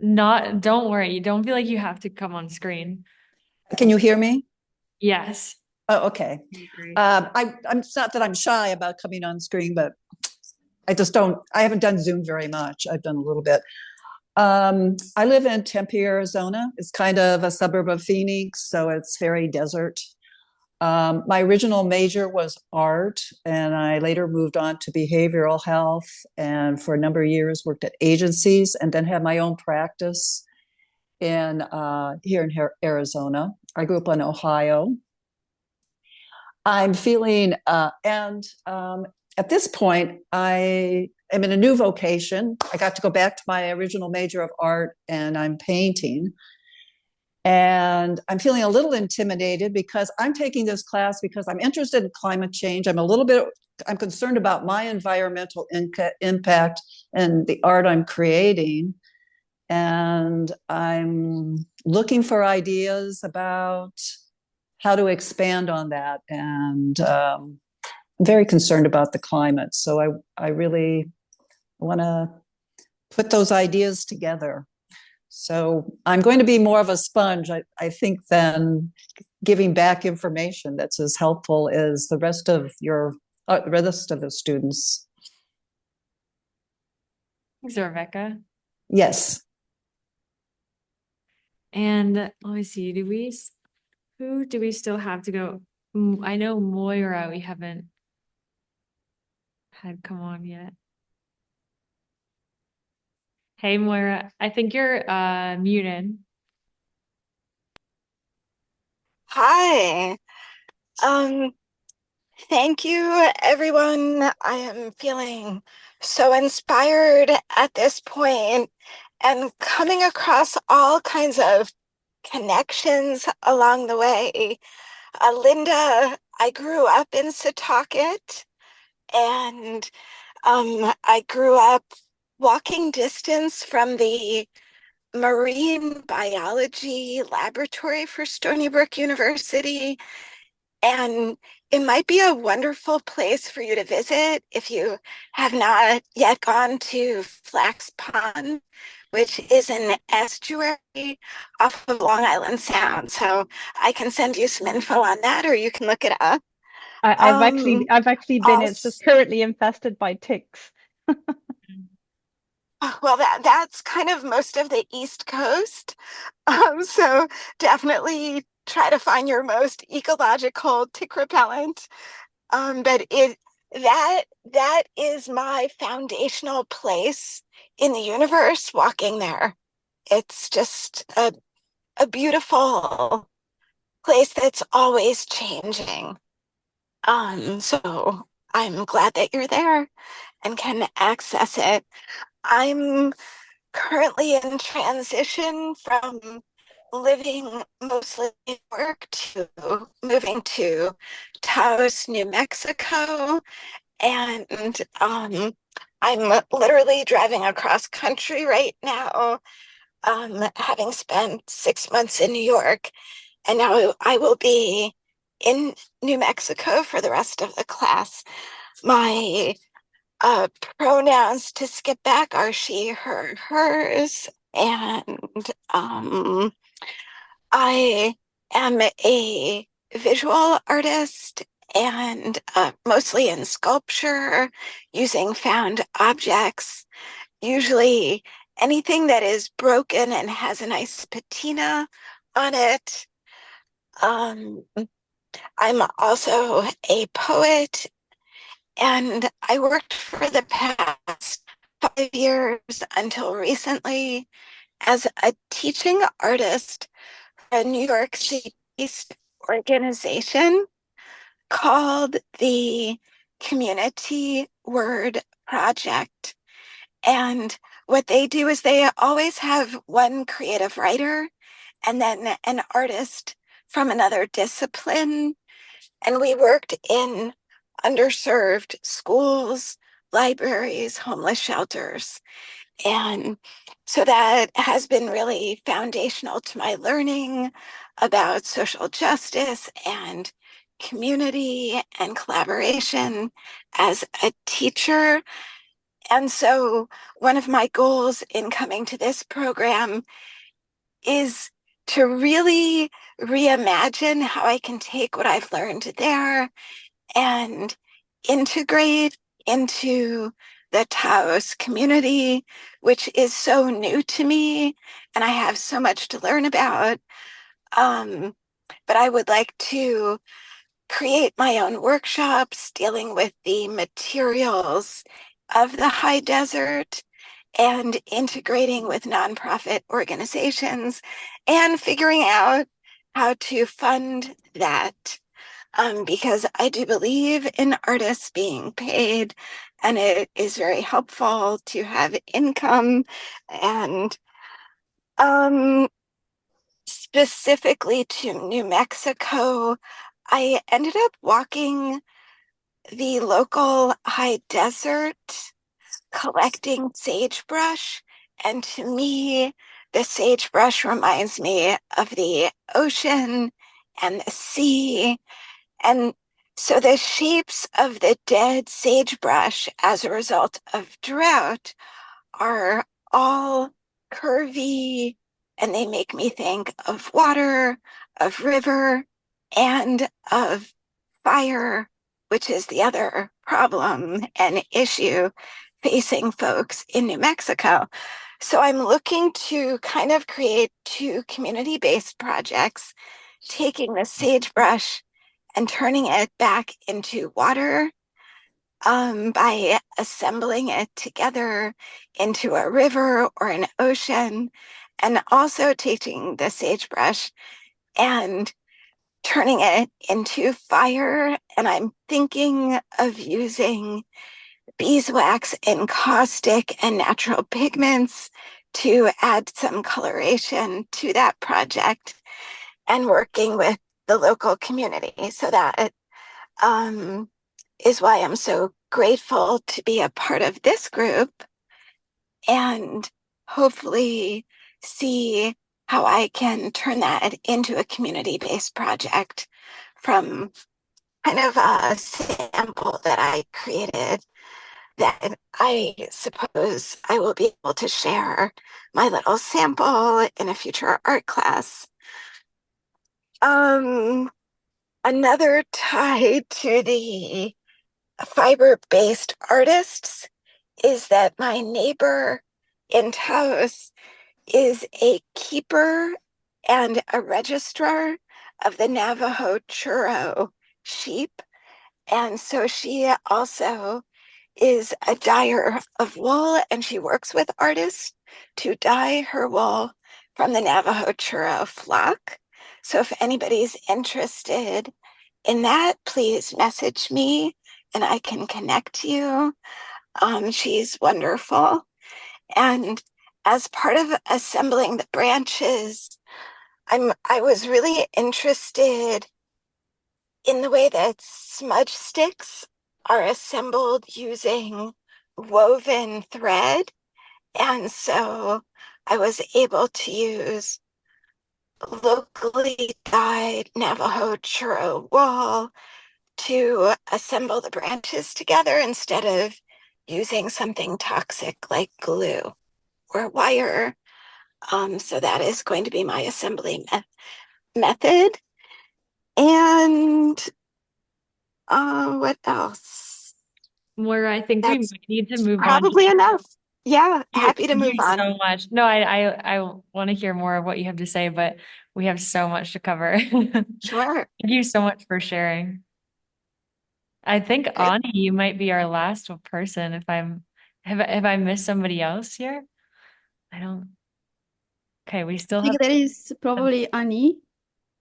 Don't worry, you don't feel like you have to come on screen. Can you hear me? Yes. Oh, okay. I agree. I'm it's not that I'm shy about coming on screen, but I haven't done Zoom very much. I've done a little bit. I live in Tempe, Arizona. It's kind of a suburb of Phoenix, so it's very desert. My original major was art, and I later moved on to behavioral health, and for a number of years worked at agencies, and then had my own practice in here in Arizona. I grew up in Ohio. I'm feeling, and at this point, I am in a new vocation. I got to go back to my original major of art, and I'm painting. And I'm feeling a little intimidated because I'm taking this class because I'm interested in climate change. I'm concerned about my environmental impact and the art I'm creating. And I'm looking for ideas about how to expand on that. And I'm very concerned about the climate. So I really want to put those ideas together. So I'm going to be more of a sponge, I think, than giving back information that's as helpful as the rest of the students. Thanks, Rebecca. Yes. And let me see, who do we still have to go? I know Moira, we haven't had come on yet. Hey, Moira, I think you're muted. Hi. Um, Thank you, everyone. I am feeling so inspired at this point and coming across all kinds of connections along the way. Linda, I grew up in Setauket and I grew up walking distance from the marine biology laboratory for Stony Brook University. And it might be a wonderful place for you to visit if you have not yet gone to Flax Pond, which is an estuary off of Long Island Sound. So I can send you some info on that, or you can look it up. I've actually been. It's Also, just currently infested by ticks. well, that's kind of most of the East Coast. So definitely try to find your most ecological tick repellent. But that is my foundational place in the universe, walking there. It's just a beautiful place that's always changing. So I'm glad that you're there and can access it. I'm currently in transition from living mostly in New York to moving to Taos, New Mexico. And I'm literally driving across country right now, having spent 6 months in New York. And now I will be in New Mexico for the rest of the class. My pronouns to skip back are she, her, hers, and I am a visual artist and mostly in sculpture using found objects, usually anything that is broken and has a nice patina on it. I'm also a poet, and I worked for the past 5 years until recently as a teaching artist for a New York City-based organization called the Community Word Project. And what they do is they always have one creative writer and then an artist from another discipline. And we worked in underserved schools, libraries, homeless shelters. And so that has been really foundational to my learning about social justice and community and collaboration as a teacher. And so one of my goals in coming to this program is to really reimagine how I can take what I've learned there and integrate into the Taos community, which is so new to me, and I have so much to learn about. But I would like to create my own workshops dealing with the materials of the high desert and integrating with nonprofit organizations and figuring out how to fund that. Because I do believe in artists being paid, and it is very helpful to have income. And specifically to New Mexico, I ended up walking the local high desert collecting sagebrush. And to me, the sagebrush reminds me of the ocean and the sea. And so the shapes of the dead sagebrush as a result of drought are all curvy, and they make me think of water, of river, and of fire, which is the other problem and issue facing folks in New Mexico. So I'm looking to kind of create two community-based projects, taking the sagebrush and turning it back into water by assembling it together into a river or an ocean, and also taking the sagebrush and turning it into fire. And I'm thinking of using beeswax and caustic and natural pigments to add some coloration to that project, and working with the local community. So that is why I'm so grateful to be a part of this group and hopefully see how I can turn that into a community-based project from kind of a sample that I created that I suppose I will be able to share my little sample in a future art class. Another tie to the fiber-based artists is that my neighbor in Taos is a keeper and a registrar of the Navajo churro sheep. And so she also is a dyer of wool, and she works with artists to dye her wool from the Navajo churro flock. So if anybody's interested in that, please message me and I can connect you. She's wonderful. And as part of assembling the branches, I was really interested in the way that smudge sticks are assembled using woven thread. And so I was able to use locally dyed Navajo churro wool to assemble the branches together instead of using something toxic like glue or wire. So that is going to be my assembly method. And what else? Moira, I think we That's might need to move on. probably enough. Yeah, Thank happy to move you on. so much. No, I want to hear more of what you have to say, but we have so much to cover. Sure. Thank you so much for sharing. I think Great. Ani, you might be our last person. If I'm, have I missed somebody else here? I don't. Okay, we still I have. think that is probably Annie.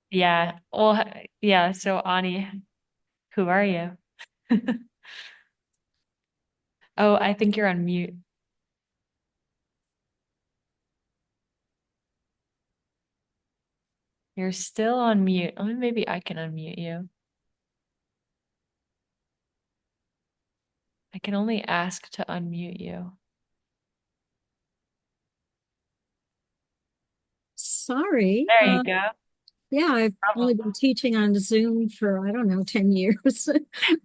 Yeah. Well, yeah. So Ani, who are you? Oh, I think you're on mute. You're still on mute. Oh, maybe I can unmute you. I can only ask to unmute you. Sorry. There you go. Yeah, I've only been teaching on Zoom for, I don't know, 10 years,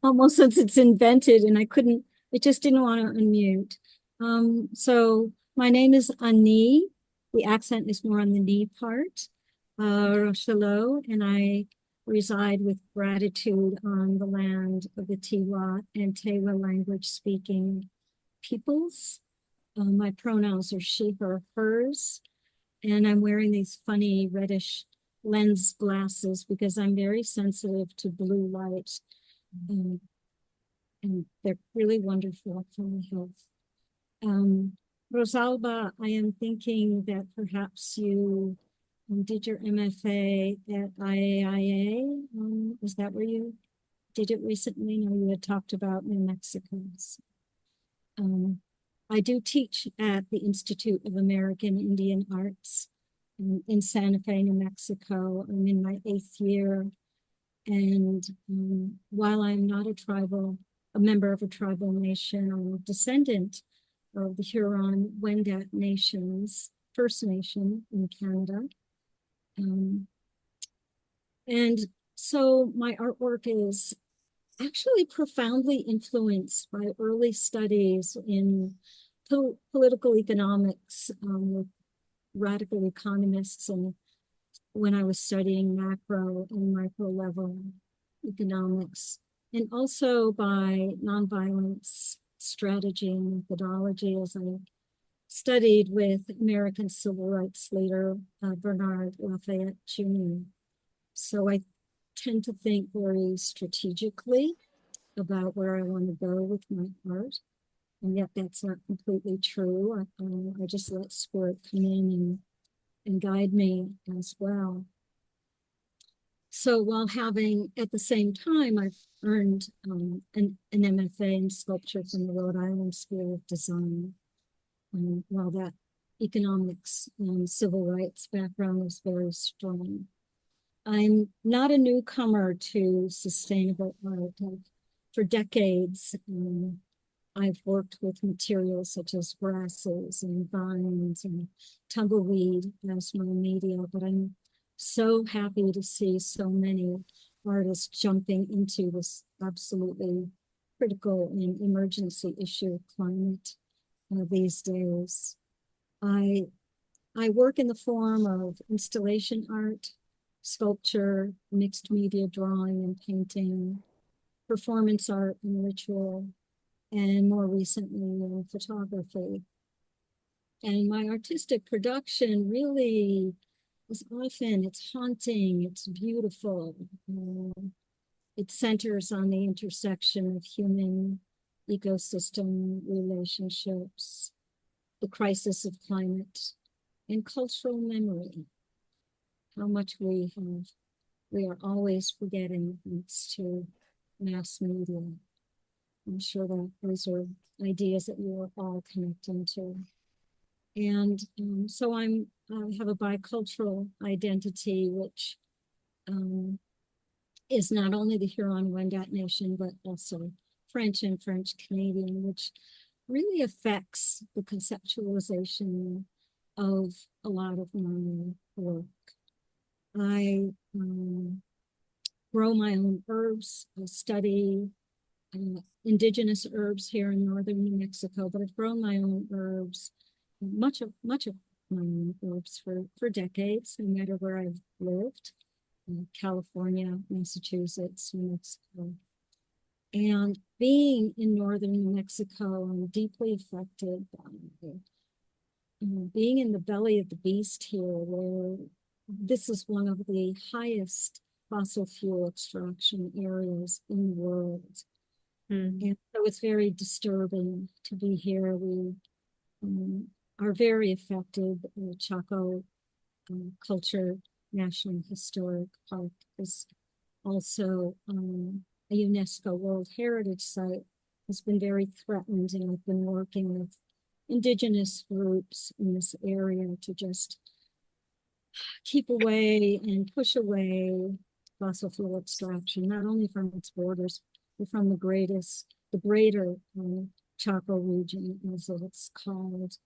almost since it's invented, and I just didn't want to unmute. So my name is Ani. The accent is more on the knee part, Rochelo, and I reside with gratitude on the land of the Tiwa and Tewa language speaking peoples. My pronouns are she, her, hers, and I'm wearing these funny reddish lens glasses because I'm very sensitive to blue light. Um, and they're really wonderful for my health. Rosalba, I am thinking that perhaps you did your MFA at IAIA. Is that where you did it recently? No, you had talked about New Mexico. I do teach at the Institute of American Indian Arts in Santa Fe, New Mexico. I'm in my 8th year. And while I'm not a member of a tribal nation, I'm a descendant of the Huron Wendat Nations, First Nation in Canada. And so my artwork is actually profoundly influenced by early studies in political economics with radical economists, and when I was studying macro and micro level economics, and also by nonviolence strategy and methodology as I studied with American civil rights leader Bernard Lafayette Jr. So I tend to think very strategically about where I want to go with my art. And yet that's not completely true. I just let spirit come in and guide me as well. So while having, at the same time, I've earned an MFA in sculpture from the Rhode Island School of Design. While that economics and civil rights background is very strong. I'm not a newcomer to sustainable art. For decades, I've worked with materials such as grasses and vines and tumbleweed as my media, but I'm so happy to see so many artists jumping into this absolutely critical and emergency issue of climate these days. I work in the form of installation art, sculpture, mixed media drawing and painting, performance art and ritual, and more recently photography. And my artistic production really is often, it's haunting, it's beautiful. It centers on the intersection of human ecosystem relationships, the crisis of climate, and cultural memory. How much we are always forgetting thanks to mass media. I'm sure that those are ideas that you are all connecting to. And so I have a bicultural identity, which is not only the Huron-Wendat Nation, but also French and French Canadian, which really affects the conceptualization of a lot of my work. I grow my own herbs, I study indigenous herbs here in northern New Mexico, but I've grown my own herbs, much of my own herbs for decades, no matter where I've lived, California, Massachusetts, New Mexico. And being in northern New Mexico, I'm deeply affected by being in the belly of the beast here, where this is one of the highest fossil fuel extraction areas in the world. And so it's very disturbing to be here. We are very affected. Chaco Culture National Historic Park is also a UNESCO World Heritage Site. Has been very threatened, and I've been working with indigenous groups in this area to just keep away and push away fossil fuel extraction, not only from its borders, but from the greater Chaco region, as it's called,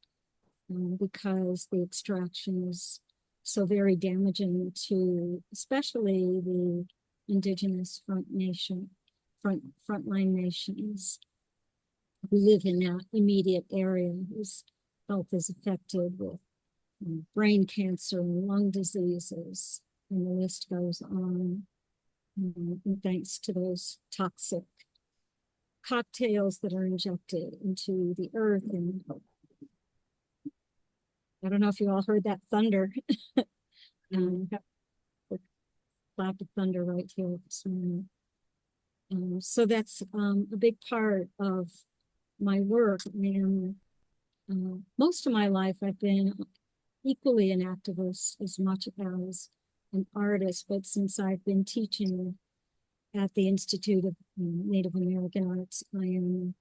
because the extraction is so very damaging to especially the indigenous frontline nations who live in that immediate area, whose health is affected with brain cancer and lung diseases, and the list goes on. And thanks to those toxic cocktails that are injected into the earth. And I don't know if you all heard that thunder. The clap of thunder right here this morning. So that's a big part of my work. And most of my life, I've been equally an activist as much as an artist, but since I've been teaching at the Institute of Native American Arts, I am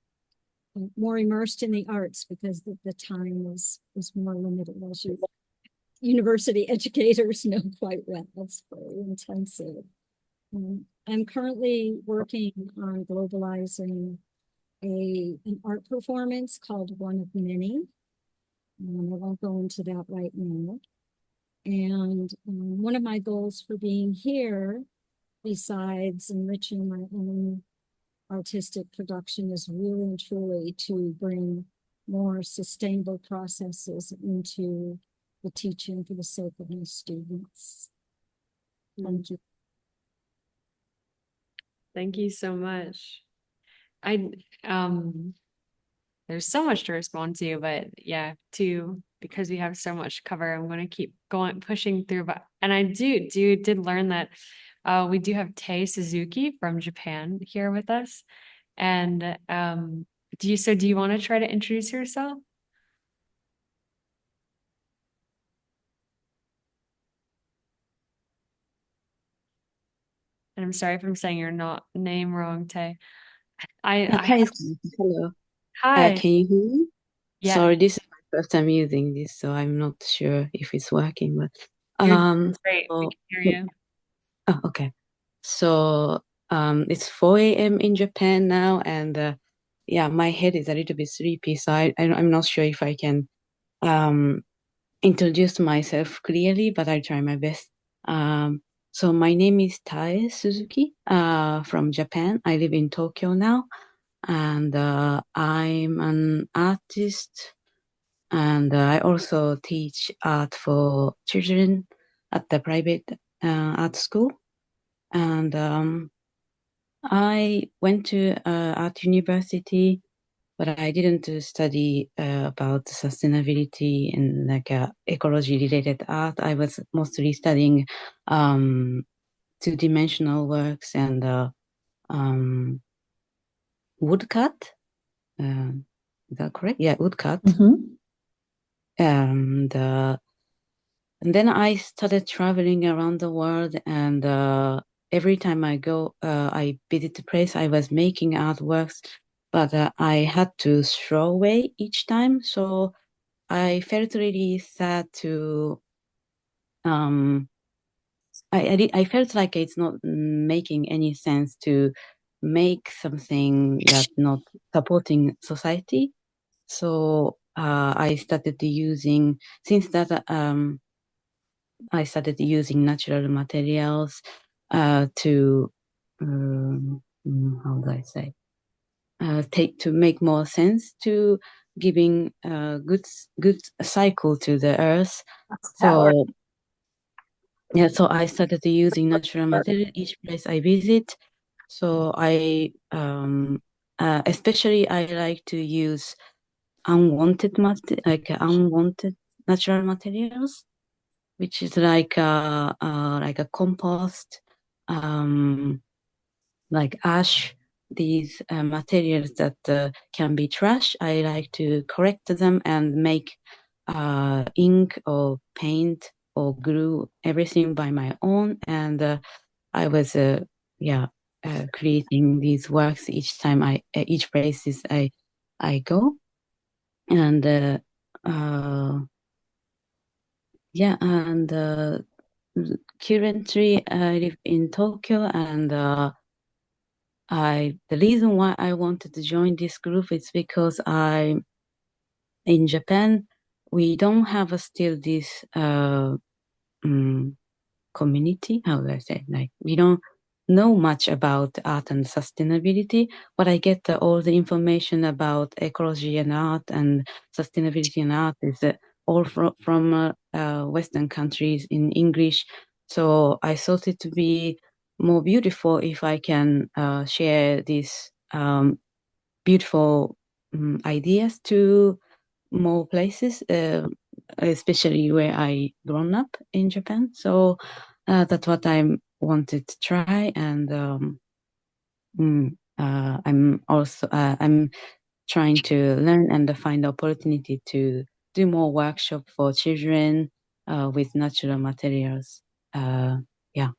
more immersed in the arts because the time is more limited, as you university educators know quite well. It's very intensive. I'm currently working on globalizing an art performance called One of Many. I won't go into that right now. And one of my goals for being here, besides enriching my own artistic production, is really and truly to bring more sustainable processes into the teaching for the sake of my students. Thank you. Thank you so much. There's so much to respond to, but yeah, because we have so much to cover, I'm going to keep pushing through. But and I did learn that we do have Tei Suzuki from Japan here with us. And do you want to try to introduce yourself? And I'm sorry if I'm saying your name wrong, Tay. Hi, hello. Hi. Can you hear me? Yeah. Sorry, this is my first time using this, so I'm not sure if it's working, but You're great. We can hear you. Oh, okay. So it's 4 a.m. in Japan now, and yeah, my head is a little bit sleepy, so I'm not sure if I can introduce myself clearly, but I'll try my best. So my name is Tae Suzuki from Japan. I live in Tokyo now, and I'm an artist, and I also teach art for children at the private art school. And I went to art university, but I didn't study about sustainability and like ecology related art. I was mostly studying two-dimensional works and woodcut. Is that correct? Yeah, woodcut. And then I started traveling around the world, and every time I go, I visit the place, I was making artworks, but I had to throw away each time. So I felt really sad to, I felt like it's not making any sense to make something that's not supporting society. So I started using, since that, I started using natural materials to, how do I say? take to make more sense to giving good cycle to the earth. So yeah, so I started using natural material each place I visit. So I especially I like to use unwanted natural materials, which is like a compost, like ash, these materials that can be trash. I like to correct them and make ink or paint or glue everything by my own. And I was creating these works each time each places I go. And currently I live in Tokyo, and the reason why I wanted to join this group is because in Japan we don't have still this community. How do I say? Like, we don't know much about art and sustainability, but I get all the information about ecology and art and sustainability and art is all from Western countries in English. So I thought it to be more beautiful if I can share these beautiful ideas to more places, especially where I grown up in Japan. So that's what I wanted to try, and I'm trying to learn and find the opportunity to do more workshop for children with natural materials. Yeah,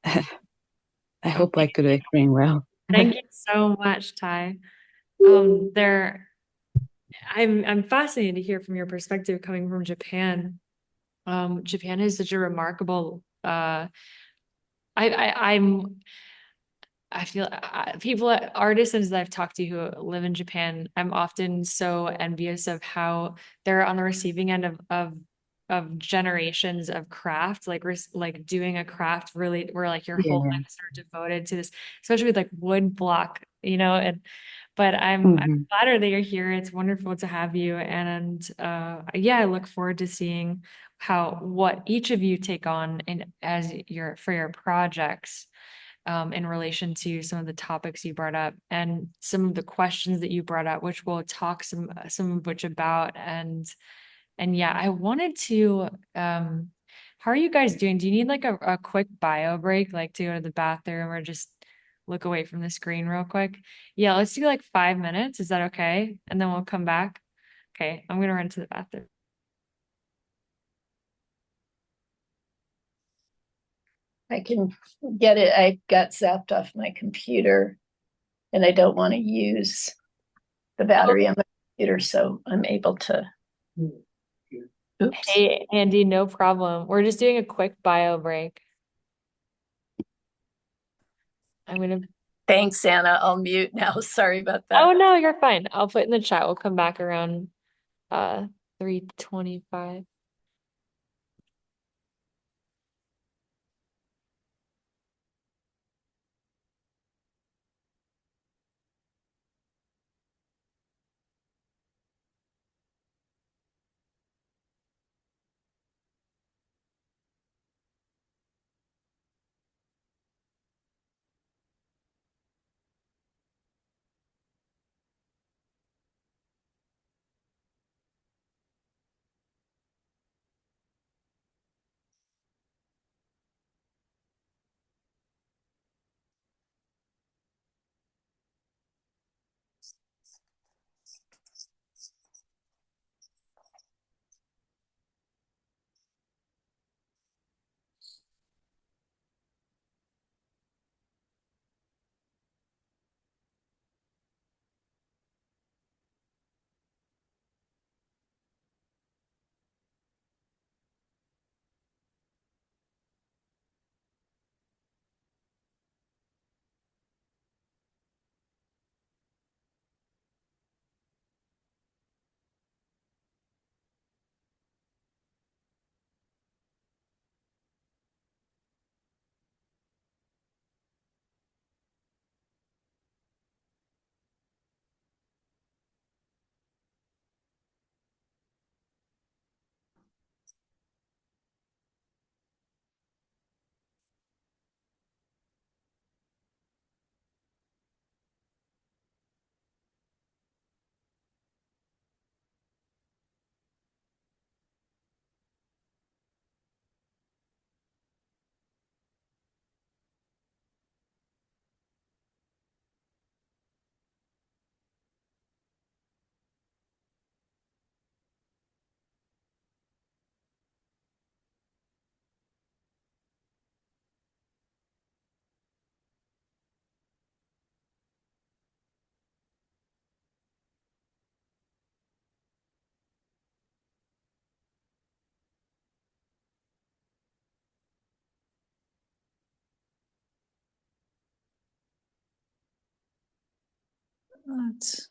I hope I could explain well. Thank you so much, Ty. There, I'm fascinated to hear from your perspective coming from Japan. Japan is such a remarkable. I'm. I feel people, artisans that I've talked to who live in Japan, I'm often so envious of how they're on the receiving end of generations of craft, like like doing a craft really where like your whole Yeah. lives are devoted to this, especially with like wood block, and but I'm Mhm. flattered that you're here. It's wonderful to have you, and yeah, I look forward to seeing what each of you take on in as your projects in relation to some of the topics you brought up and some of the questions that you brought up, which we'll talk some of which about. And yeah, I wanted to how are you guys doing? Do you need like a quick bio break, like to go to the bathroom or just look away from the screen real quick? Yeah, let's do like 5 minutes. Is that okay? And then we'll come back. Okay, I'm gonna run to the bathroom. I can get it. I got zapped off my computer and I don't want to use the battery on my computer, so I'm able to. Oops. Hey, Andy, no problem. We're just doing a quick bio break. I'm gonna. Thanks, Anna. I'll mute now. Sorry about that. Oh no, you're fine. I'll put in the chat. We'll come back around 3:25. Let's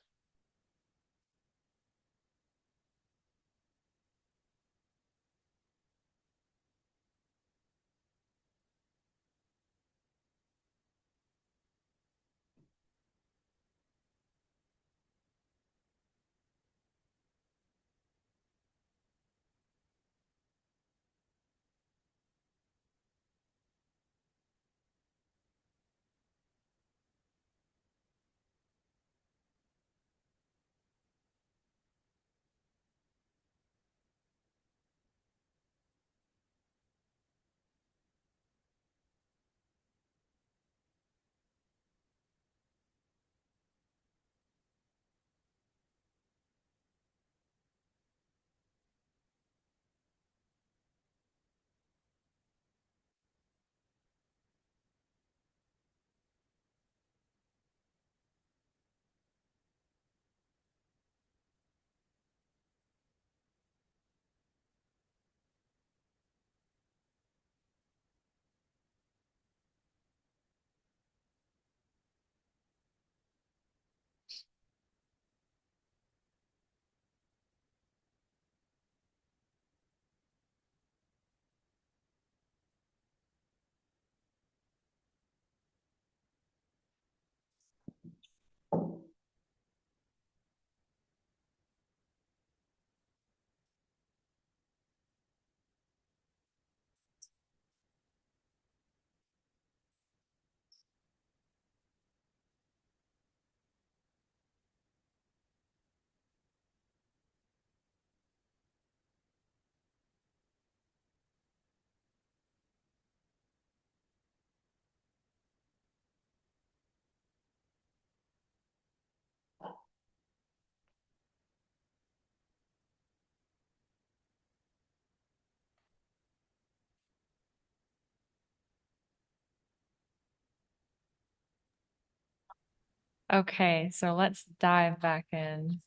Okay, so let's dive back in.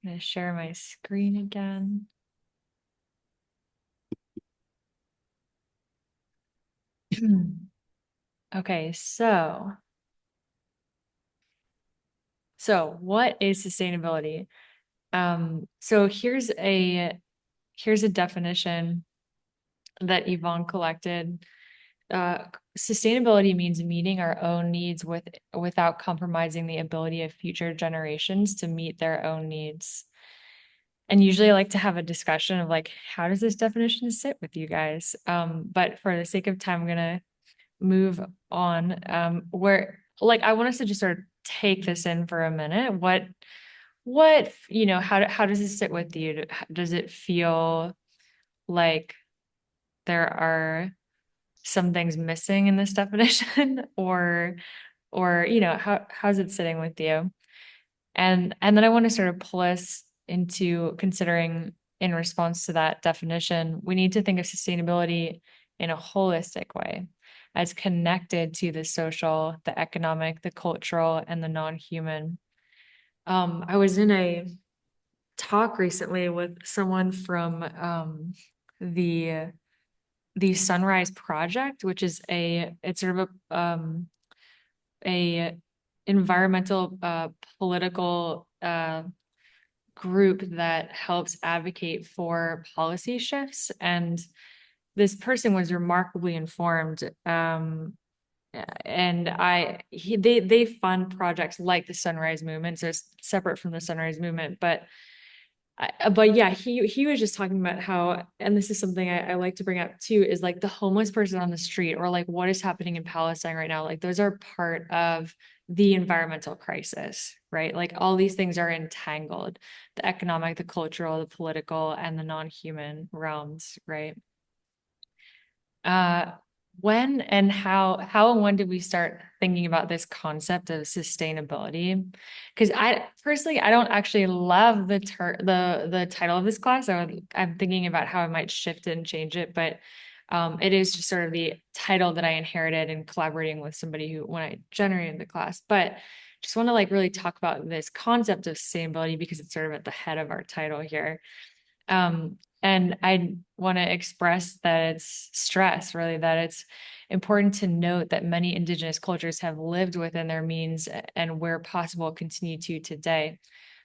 I'm gonna share my screen again. Okay, so what is sustainability? So here's a definition that Yvonne collected. Uh, Sustainability means meeting our own needs without compromising the ability of future generations to meet their own needs. And usually I like to have a discussion of like, how does this definition sit with you guys? But for the sake of time, I'm gonna move on. Where like I want us to just sort of take this in for a minute. What, how does this sit with you? Does it feel like there are some things missing in this definition or how's it sitting with you? And then I want to sort of pull us into considering in response to that definition, we need to think of sustainability in a holistic way as connected to the social, the economic, the cultural, and the non-human. I was in a talk recently with someone from the the Sunrise Project, which is it's sort of a environmental political group that helps advocate for policy shifts. And this person was remarkably informed. And they fund projects like the Sunrise Movement, so it's separate from the Sunrise Movement, but yeah, he was just talking about how, and this is something I like to bring up too, is like the homeless person on the street or like what is happening in Palestine right now. Like those are part of the environmental crisis, right? Like all these things are entangled, the economic, the cultural, the political, and the non-human realms, right? Uh, when and how and when did we start thinking about this concept of sustainability? Because I personally, I don't actually love the title of this class. I'm thinking about how I might shift it and change it, but it is just sort of the title that I inherited in collaborating with somebody who when I generated the class. But just want to like really talk about this concept of sustainability because it's sort of at the head of our title here. And I want to express that it's stress, really, that it's important to note that many Indigenous cultures have lived within their means and where possible continue to today.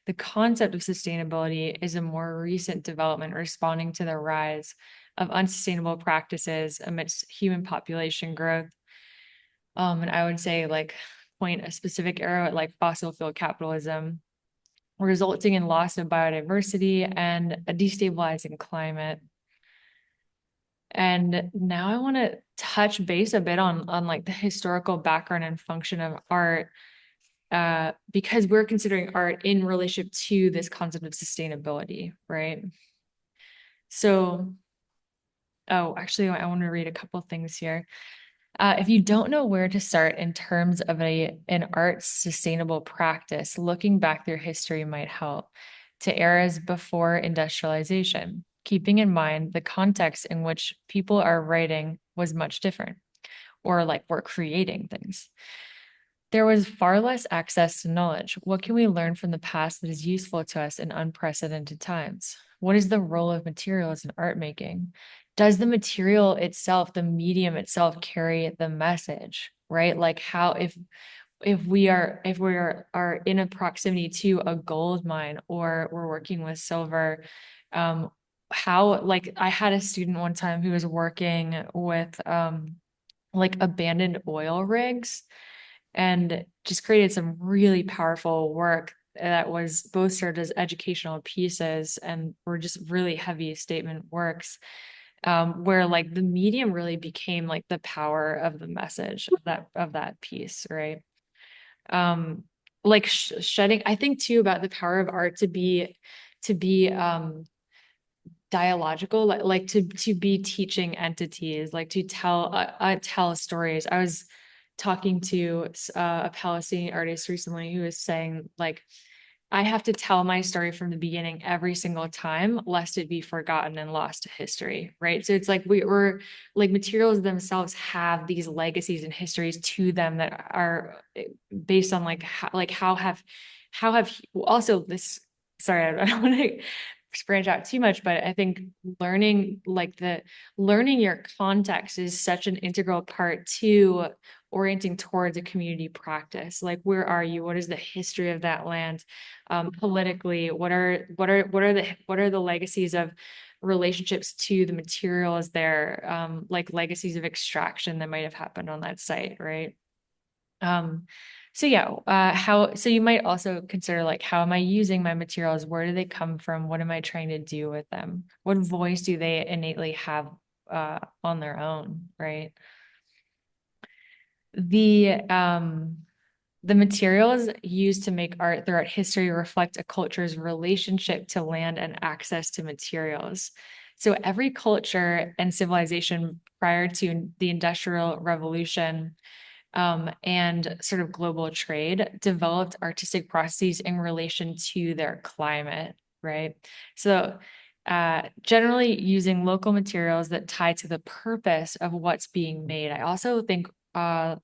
The concept of sustainability is a more recent development responding to the rise of unsustainable practices amidst human population growth. And I would say like point a specific era at like fossil fuel capitalism, resulting in loss of biodiversity and a destabilizing climate. And now I want to touch base a bit on like the historical background and function of art, because we're considering art in relationship to this concept of sustainability, right? So, oh, actually, I want to read a couple things here. If you don't know where to start in terms of an art sustainable practice, looking back through history might help to eras before industrialization, keeping in mind the context in which people are writing was much different, or like we're creating things. There was far less access to knowledge. What can we learn from the past that is useful to us in unprecedented times? What is the role of materials in art making? Does the material itself, the medium itself, carry the message, right? Like how if we are in a proximity to a gold mine or we're working with silver, how like I had a student one time who was working with like abandoned oil rigs and just created some really powerful work that was both served as educational pieces and were just really heavy statement works, where like the medium really became like the power of the message of that piece, right? um like shedding, I think too about the power of art to be dialogical, like to be teaching entities, like to tell stories. I was talking to a Palestinian artist recently who was saying like, I have to tell my story from the beginning every single time, lest it be forgotten and lost to history, right? So it's like we're like materials themselves have these legacies and histories to them that are based on like how have also this. Sorry, I don't want to branch out too much, but I think learning like learning your context is such an integral part to orienting towards a community practice. Like, where are you? What is the history of that land? Politically, what are the legacies of relationships to the materials there, like legacies of extraction that might have happened on that site, right? So yeah, so you might also consider like, how am I using my materials? Where do they come from? What am I trying to do with them? What voice do they innately have on their own, right? The materials used to make art throughout history reflect a culture's relationship to land and access to materials. So every culture and civilization prior to the Industrial Revolution, and sort of global trade developed artistic processes in relation to their climate, right? So generally using local materials that tie to the purpose of what's being made. I also think a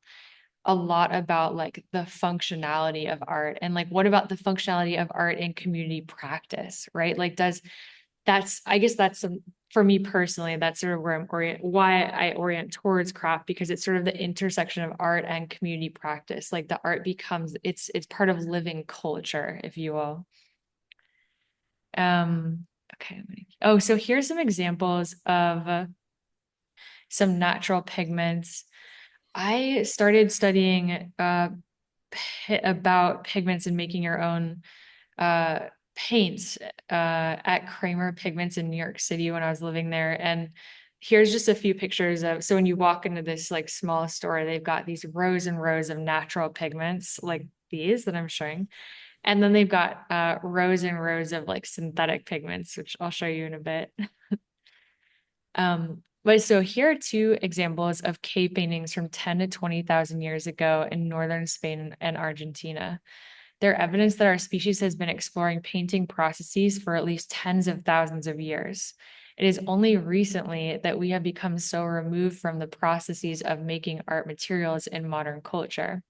lot about like the functionality of art and like what about the functionality of art in community practice, right? Like I guess that's for me personally, that's sort of where why I orient towards craft, because it's sort of the intersection of art and community practice. Like the art becomes, it's part of living culture, if you will. Okay. Oh, so here's some examples of some natural pigments. I started studying about pigments and making your own paints at Kramer Pigments in New York City when I was living there. And here's just a few pictures of, so when you walk into this like small store, they've got these rows and rows of natural pigments like these that I'm showing. And then they've got rows and rows of like synthetic pigments, which I'll show you in a bit. But so here are two examples of cave paintings from 10 to 20,000 years ago in northern Spain and Argentina. They're evidence that our species has been exploring painting processes for at least tens of thousands of years. It is only recently that we have become so removed from the processes of making art materials in modern culture.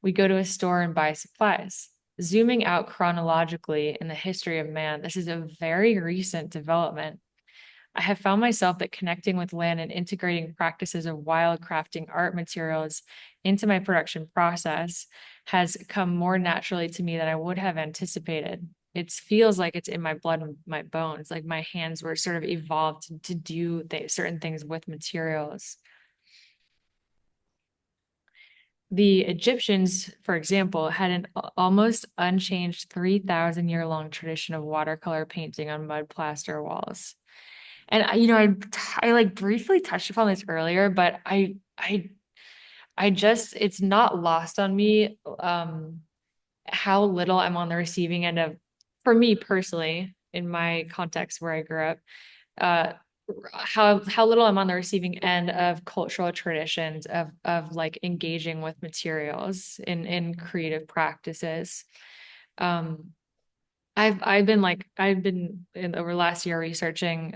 We go to a store and buy supplies. Zooming out chronologically in the history of man, this is a very recent development. I have found myself that connecting with land and integrating practices of wild crafting art materials into my production process has come more naturally to me than I would have anticipated. It feels like it's in my blood and my bones, like my hands were sort of evolved to do certain things with materials. The Egyptians, for example, had an almost unchanged 3,000-year-long tradition of watercolor painting on mud plaster walls. And I like briefly touched upon this earlier, but I just it's not lost on me how little I'm on the receiving end of, for me personally, in my context where I grew up, uh, how little I'm on the receiving end of cultural traditions of like engaging with materials in creative practices. Um, I've been over last year researching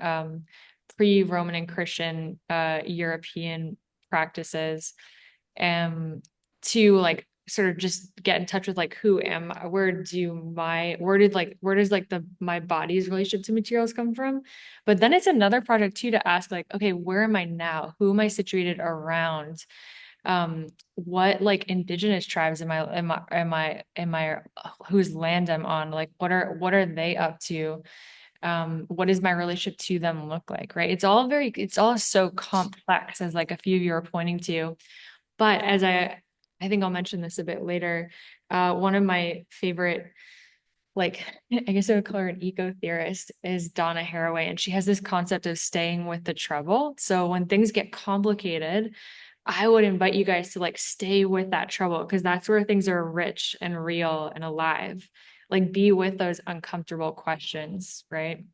pre-Roman and Christian European practices to like sort of just get in touch with like who am I, where does like my body's relationship to materials come from? But then it's another project too to ask like, okay, where am I now? Who am I situated around? What like indigenous tribes am I whose land I'm on? Like what are they up to? What does my relationship to them look like, right? It's all so complex, as like a few of you are pointing to. But as I think I'll mention this a bit later, one of my favorite, like, I guess I would call her an eco theorist, is Donna Haraway. And she has this concept of staying with the trouble. So when things get complicated, I would invite you guys to like stay with that trouble, because that's where things are rich and real and alive. Like be with those uncomfortable questions, right?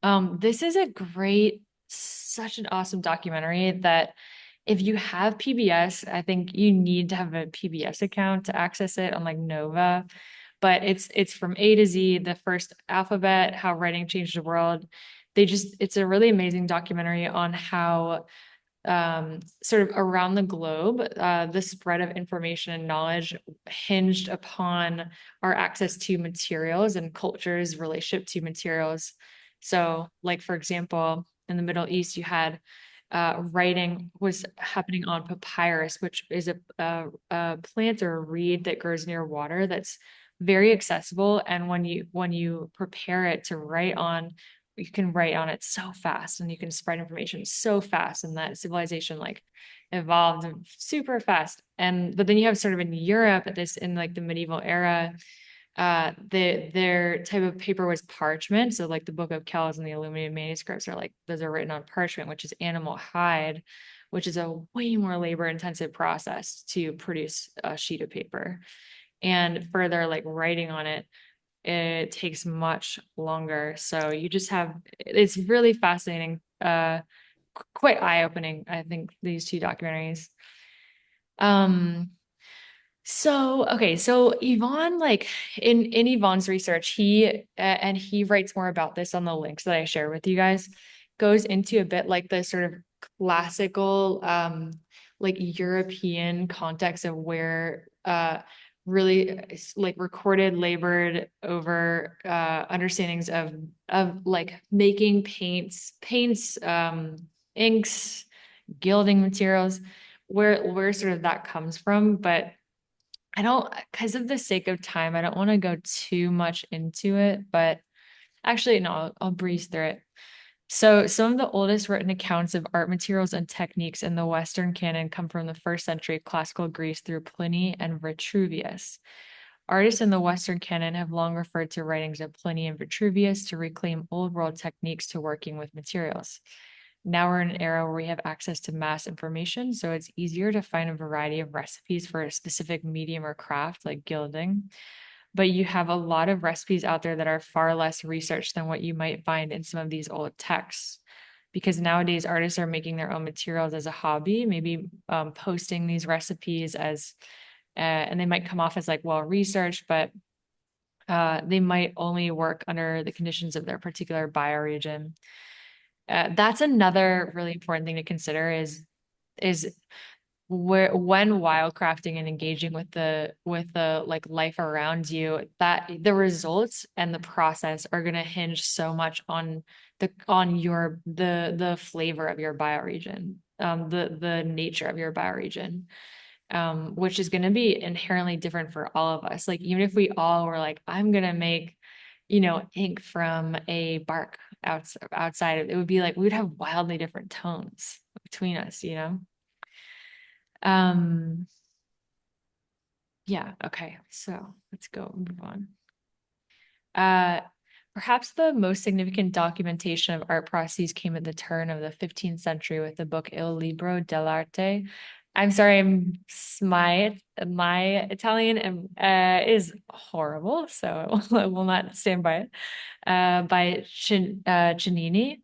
This is such an awesome documentary that if you have PBS, I think you need to have a PBS account to access it on like Nova. But it's from A to Z, the first alphabet, how writing changed the world. It's a really amazing documentary on how sort of around the globe, the spread of information and knowledge hinged upon our access to materials and culture's relationship to materials. So, like, for example, in the Middle East, you had writing was happening on papyrus, which is a plant or a reed that grows near water that's very accessible. And when you prepare it to write on, you can write on it so fast and you can spread information so fast, and that civilization like evolved super fast. But then you have sort of in Europe at this in like the medieval era, their type of paper was parchment. So like the Book of Kells and the illuminated manuscripts are like those are written on parchment, which is animal hide, which is a way more labor intensive process to produce a sheet of paper. And further, like writing on it takes much longer. So you just have, it's really fascinating, quite eye-opening, I think, these two documentaries. So Yvonne, like in Yvonne's research, he writes more about this on the links that I share with you guys, goes into a bit like the sort of classical like European context of where really like recorded labored over understandings of like making paints, inks, gilding materials, where sort of that comes from. But I don't, because of the sake of time, I don't want to go too much into it, but actually, no, I'll breeze through it. So some of the oldest written accounts of art materials and techniques in the Western canon come from the first century classical Greece through Pliny and Vitruvius. Artists in the Western canon have long referred to writings of Pliny and Vitruvius to reclaim old world techniques to working with materials. Now we're in an era where we have access to mass information, so it's easier to find a variety of recipes for a specific medium or craft like gilding. But you have a lot of recipes out there that are far less researched than what you might find in some of these old texts. Because nowadays artists are making their own materials as a hobby, maybe posting these recipes and they might come off as like well researched, but they might only work under the conditions of their particular bioregion. That's another really important thing to consider is when wildcrafting and engaging with the like life around you, that the results and the process are going to hinge so much on the flavor of your bioregion, the nature of your bioregion, which is going to be inherently different for all of us. Like even if we all were like, I'm going to make, ink from a bark outside, it would be like we would have wildly different tones between us. Um, yeah, okay, so let's go move on. Perhaps the most significant documentation of art processes came at the turn of the 15th century with the book Il Libro dell'Arte. I'm sorry, my Italian is horrible, so I will not stand by it. By Cennini.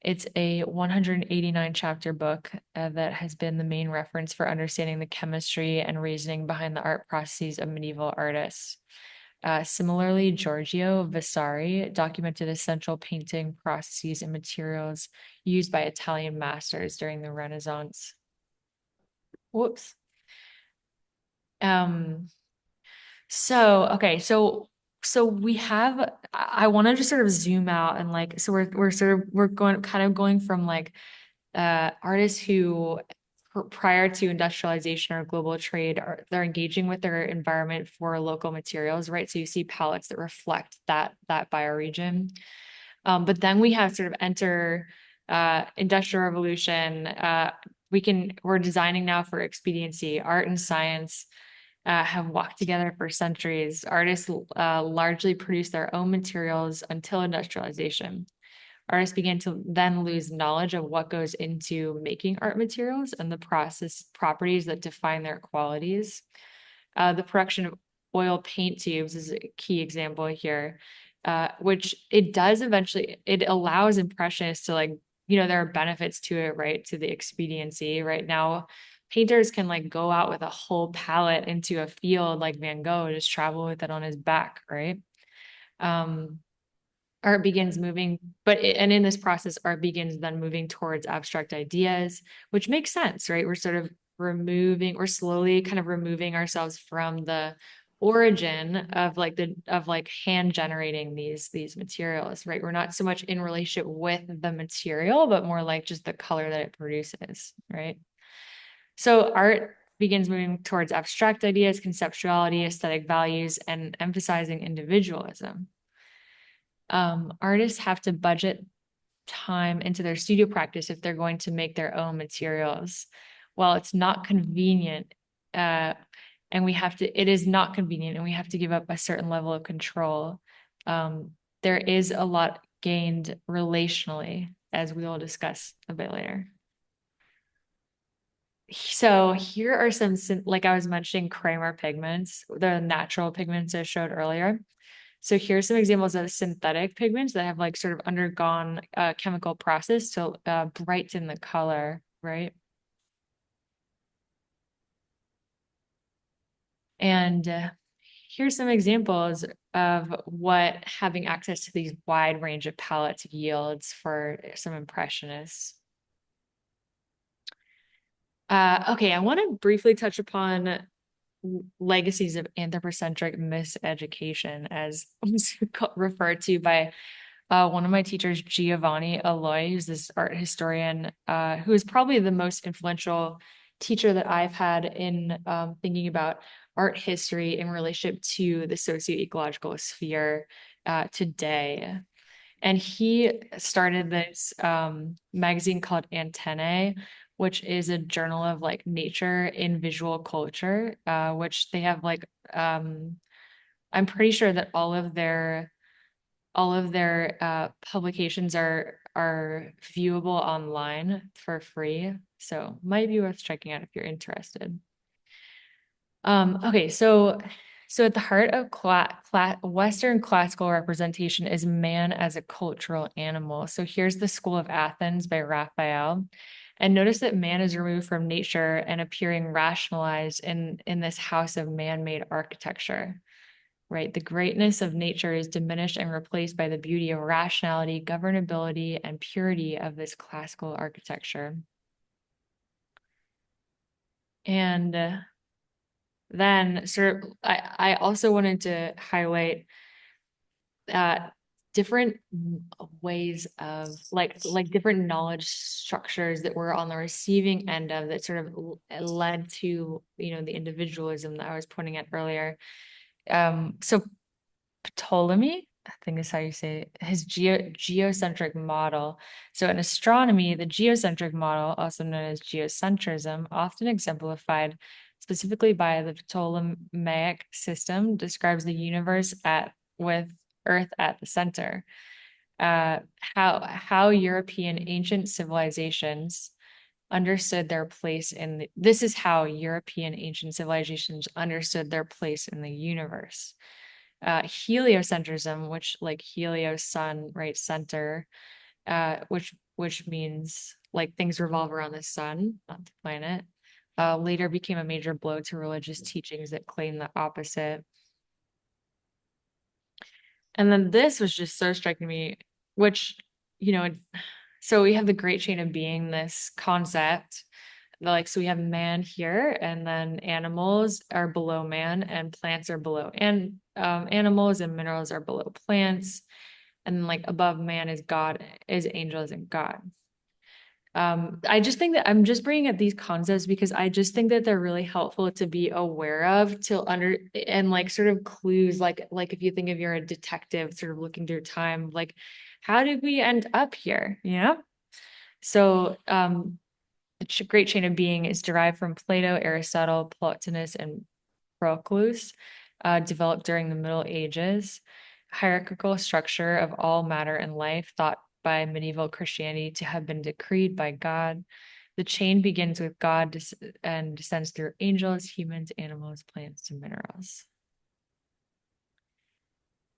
It's a 189 chapter book that has been the main reference for understanding the chemistry and reasoning behind the art processes of medieval artists. Similarly, Giorgio Vasari documented essential painting processes and materials used by Italian masters during the Renaissance. Whoops. So we have, I want to just sort of zoom out and like, so we're going from like artists who prior to industrialization or global trade they're engaging with their environment for local materials, right? So you see palettes that reflect that bioregion. But then we have sort of enter industrial revolution. We're designing now for expediency. Art and science have walked together for centuries. Artists largely produce their own materials until industrialization. Artists began to then lose knowledge of what goes into making art materials and the process properties that define their qualities. The production of oil paint tubes is a key example here, which it allows impressionists to like, there are benefits to it, right? To the expediency. Right now, painters can like go out with a whole palette into a field like Van Gogh, just travel with it on his back, right? Art begins moving, and in this process, art begins then moving towards abstract ideas, which makes sense, right? We're slowly kind of removing ourselves from the origin of hand generating these materials, right? We're not so much in relationship with the material, but more like just the color that it produces, right? So art begins moving towards abstract ideas, conceptuality, aesthetic values, and emphasizing individualism. Artists have to budget time into their studio practice if they're going to make their own materials. While it's not convenient, it is not convenient, and we have to give up a certain level of control. There is a lot gained relationally, as we will discuss a bit later. So here are some, like I was mentioning, Kramer pigments, the natural pigments I showed earlier. So here's some examples of synthetic pigments that have like sort of undergone a chemical process to brighten the color, right? And here's some examples of what having access to these wide range of palettes yields for some impressionists. Okay, I want to briefly touch upon legacies of anthropocentric miseducation, as referred to by one of my teachers, Giovanni Aloy, who's this art historian, who is probably the most influential teacher that I've had in thinking about art history in relationship to the socio-ecological sphere today. And he started this magazine called Antennae, which is a journal of like nature in visual culture, which they have like, I'm pretty sure that all of their publications are viewable online for free. So might be worth checking out if you're interested. Okay, so at the heart of Western classical representation is man as a cultural animal. So here's the School of Athens by Raphael. And notice that man is removed from nature and appearing rationalized in this house of man-made architecture, right? The greatness of nature is diminished and replaced by the beauty of rationality, governability, and purity of this classical architecture. And then sort of, I also wanted to highlight different ways of like different knowledge structures that were on the receiving end of that sort of led to, you know, the individualism that I was pointing at earlier. So Ptolemy, I think is how you say it, his geocentric model. So in astronomy, the geocentric model, also known as geocentrism, often exemplified specifically by the Ptolemaic system, describes the universe with Earth at the center. How European ancient civilizations understood their place in this is how European ancient civilizations understood their place in the universe. Heliocentrism, which like Helios, sun, right, center, which means like things revolve around the sun, not the planet. Later became a major blow to religious teachings that claim the opposite. And then this was just so striking to me, which, you know, so we have the great chain of being, this concept, like, so we have man here, and then animals are below man, and plants are below, and animals and minerals are below plants, and like above man is God, is angels and God. I just think that I'm just bringing up these concepts because I just think that they're really helpful to be aware of, to and like sort of clues, like if you think of you're a detective sort of looking through time, like how did we end up here? You know? So the great chain of being is derived from Plato, Aristotle, Plotinus, and Proclus, developed during the Middle Ages. Hierarchical structure of all matter and life, thought by medieval Christianity to have been decreed by God. The chain begins with God and descends through angels, humans, animals, plants, and minerals.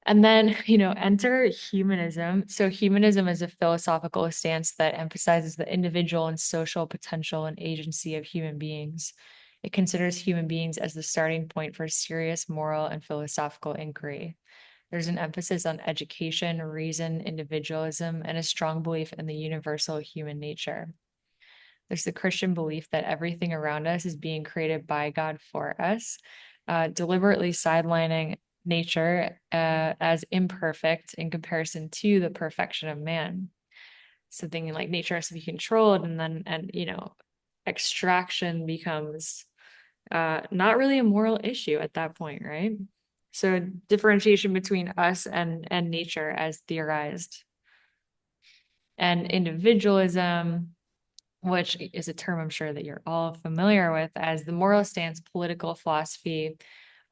And then, you know, enter humanism. So humanism is a philosophical stance that emphasizes the individual and social potential and agency of human beings. It considers human beings as the starting point for serious moral and philosophical inquiry. There's an emphasis on education, reason, individualism, and a strong belief in the universal human nature. There's the Christian belief that everything around us is being created by God for us, deliberately sidelining nature as imperfect in comparison to the perfection of man. So thinking like nature has to be controlled, and then, and you know, extraction becomes not really a moral issue at that point, right? So differentiation between us and nature as theorized. And individualism, which is a term I'm sure that you're all familiar with, as the moral stance, political philosophy,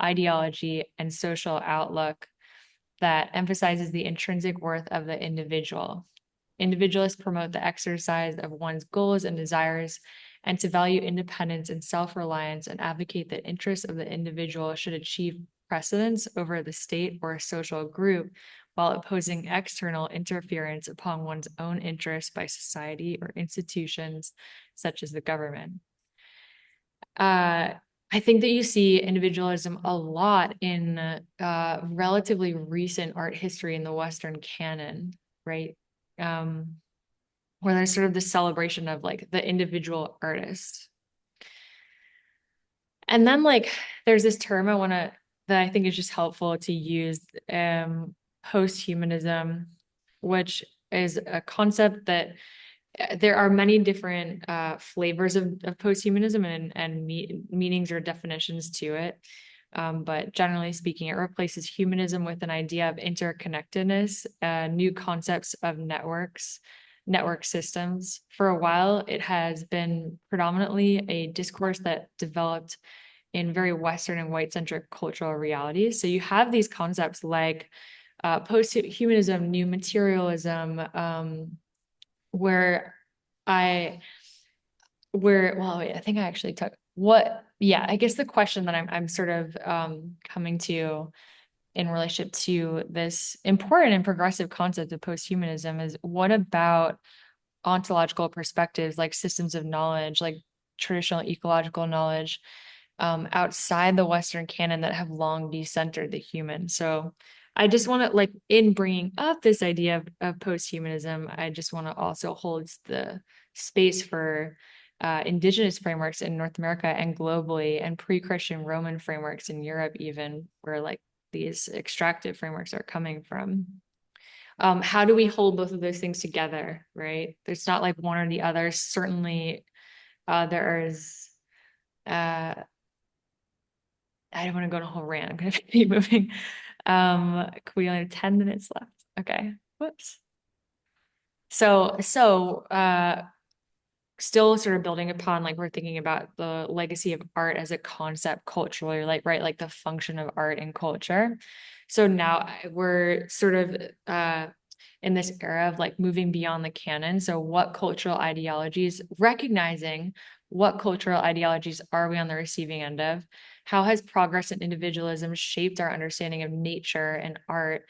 ideology, and social outlook that emphasizes the intrinsic worth of the individual. Individualists promote the exercise of one's goals and desires, and to value independence and self-reliance, and advocate that interests of the individual should achieve precedence over the state or a social group, while opposing external interference upon one's own interests by society or institutions such as the government. I think that you see individualism a lot in relatively recent art history in the Western canon, right? Where there's sort of this celebration of like the individual artist. And then like there's this term that I think is just helpful to use, post-humanism, which is a concept that there are many different flavors of post-humanism and meanings or definitions to it. But generally speaking, it replaces humanism with an idea of interconnectedness, new concepts of network systems. For a while, it has been predominantly a discourse that developed in very Western and white-centric cultural realities. So you have these concepts like post-humanism, new materialism, where well, wait, I think I actually took I guess the question that I'm sort of coming to in relationship to this important and progressive concept of post-humanism is, what about ontological perspectives like systems of knowledge, like traditional ecological knowledge, outside the Western canon that have long decentered the human? So I just want to, like, in bringing up this idea of post-humanism, I just want to also hold the space for indigenous frameworks in North America and globally, and pre-Christian Roman frameworks in Europe, even where like these extractive frameworks are coming from. How do we hold both of those things together, right? There's not like one or the other. Certainly, there is. I don't want to go on a whole rant. I'm going to be moving. We only have 10 minutes left. Okay. Whoops. So, still sort of building upon, like, we're thinking about the legacy of art as a concept culturally, like, right, like the function of art and culture. So now we're sort of in this era of like moving beyond the canon. So what cultural ideologies, recognizing what cultural ideologies are we on the receiving end of? How has progress and individualism shaped our understanding of nature and art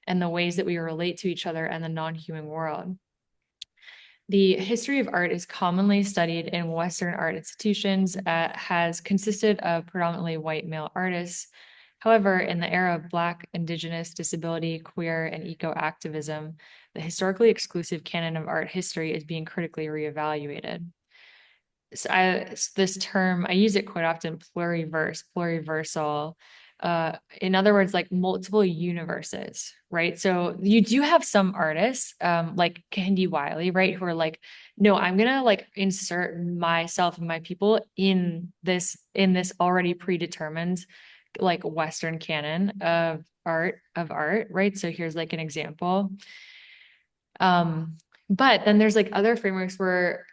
and the ways that we relate to each other and the non-human world? The history of art is commonly studied in Western art institutions, has consisted of predominantly white male artists. However, in the era of Black, Indigenous, disability, queer, and eco-activism, the historically exclusive canon of art history is being critically reevaluated. So this term, I use it quite often, pluriverse, pluriversal. In other words, like multiple universes, right? So you do have some artists, like Candy Wiley, right, who are like, no, I'm gonna like insert myself and my people in this already predetermined like Western canon of art, right? So here's like an example. But then there's like other frameworks where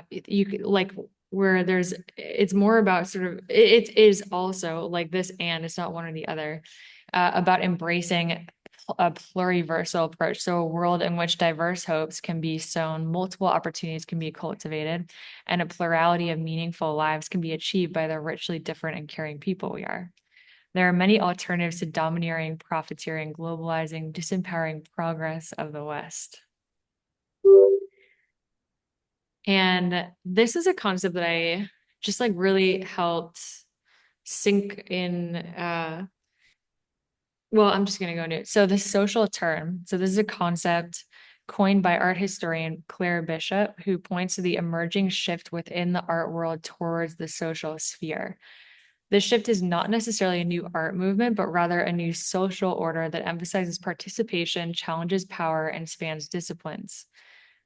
you could like where there's it's more about sort of it is also like this, and it's not one or the other, about embracing a pluriversal approach, so a world in which diverse hopes can be sown, multiple opportunities can be cultivated, and a plurality of meaningful lives can be achieved by the richly different and caring people we are. There are many alternatives to domineering, profiteering, globalizing, disempowering progress of the West. And this is a concept that I just like really helped sink in. Well, I'm just going to go into it. So the social term. So this is a concept coined by art historian Claire Bishop, who points to the emerging shift within the art world towards the social sphere. This shift is not necessarily a new art movement, but rather a new social order that emphasizes participation, challenges power, and spans disciplines.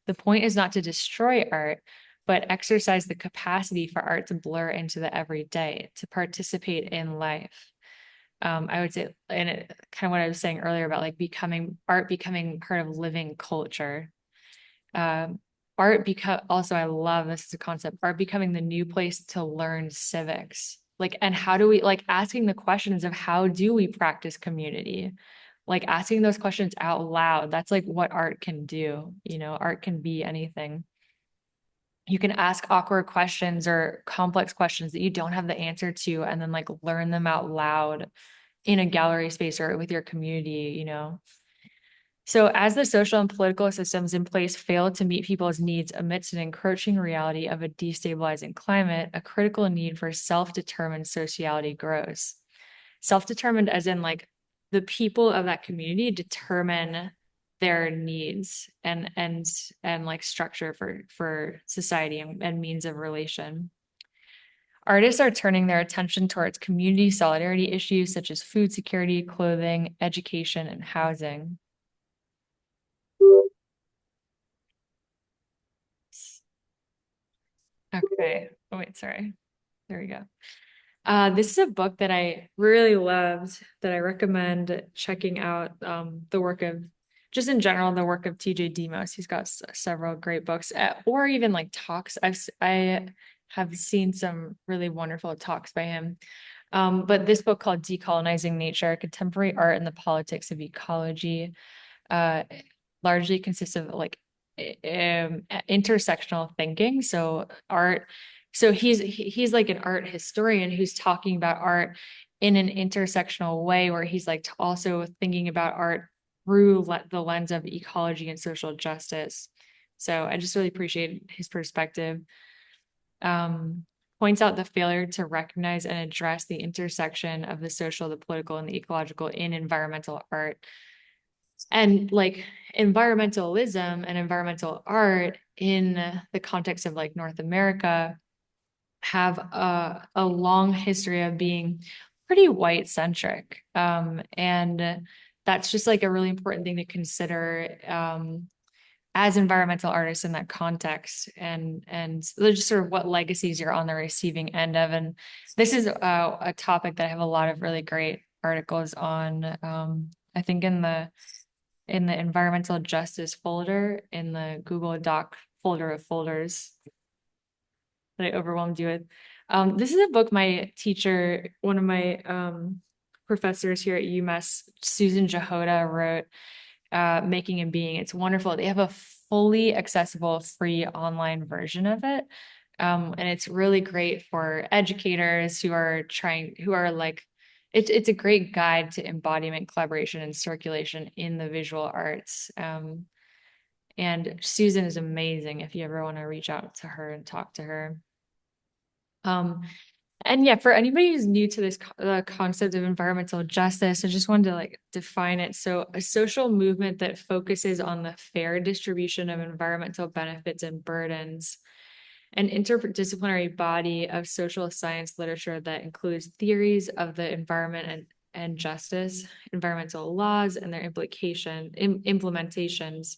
The point is not to destroy art, but exercise the capacity for art to blur into the everyday, to participate in life. I would say, and it kind of what I was saying earlier about like art becoming part of living culture. Also, I love this as a concept, art becoming the new place to learn civics. Like, and how do we, like, asking the questions of how do we practice community? Like asking those questions out loud. That's like what art can do. You know, art can be anything. You can ask awkward questions or complex questions that you don't have the answer to, and then like learn them out loud in a gallery space or with your community, you know. So as the social and political systems in place fail to meet people's needs amidst an encroaching reality of a destabilizing climate, a critical need for self-determined sociality grows. Self-determined as in like the people of that community determine their needs and like structure for society and means of relation. Artists are turning their attention towards community solidarity issues such as food security, clothing, education, and housing. Okay. Oh, wait, sorry. There we go. This is a book that I really loved that I recommend checking out, the work of, just in general, the work of TJ Demos. He's got several great books, or even like talks. I have seen some really wonderful talks by him. But this book called Decolonizing Nature, Contemporary Art and the Politics of Ecology, largely consists of like intersectional thinking. So art, so he's like an art historian who's talking about art in an intersectional way, where he's like also thinking about art through the lens of ecology and social justice. So I just really appreciate his perspective. Points out the failure to recognize and address the intersection of the social, the political, and the ecological in environmental art. And like, environmentalism and environmental art in the context of like North America have a long history of being pretty white centric. And that's just like a really important thing to consider as environmental artists in that context, and just sort of what legacies you're on the receiving end of. And this is a topic that I have a lot of really great articles on. I think in the environmental justice folder in the Google Doc folder of folders that I overwhelmed you with. This is a book my teacher, one of my professors here at UMass, Susan Jahota, wrote, Making and Being. It's wonderful. They have a fully accessible free online version of it. And it's really great for educators who are like, it's a great guide to embodiment, collaboration, and circulation in the visual arts. And Susan is amazing if you ever want to reach out to her and talk to her. And yeah, for anybody who's new to this concept of environmental justice, I just wanted to like define it. So a social movement that focuses on the fair distribution of environmental benefits and burdens, an interdisciplinary body of social science literature that includes theories of the environment and justice, environmental laws and their implementations,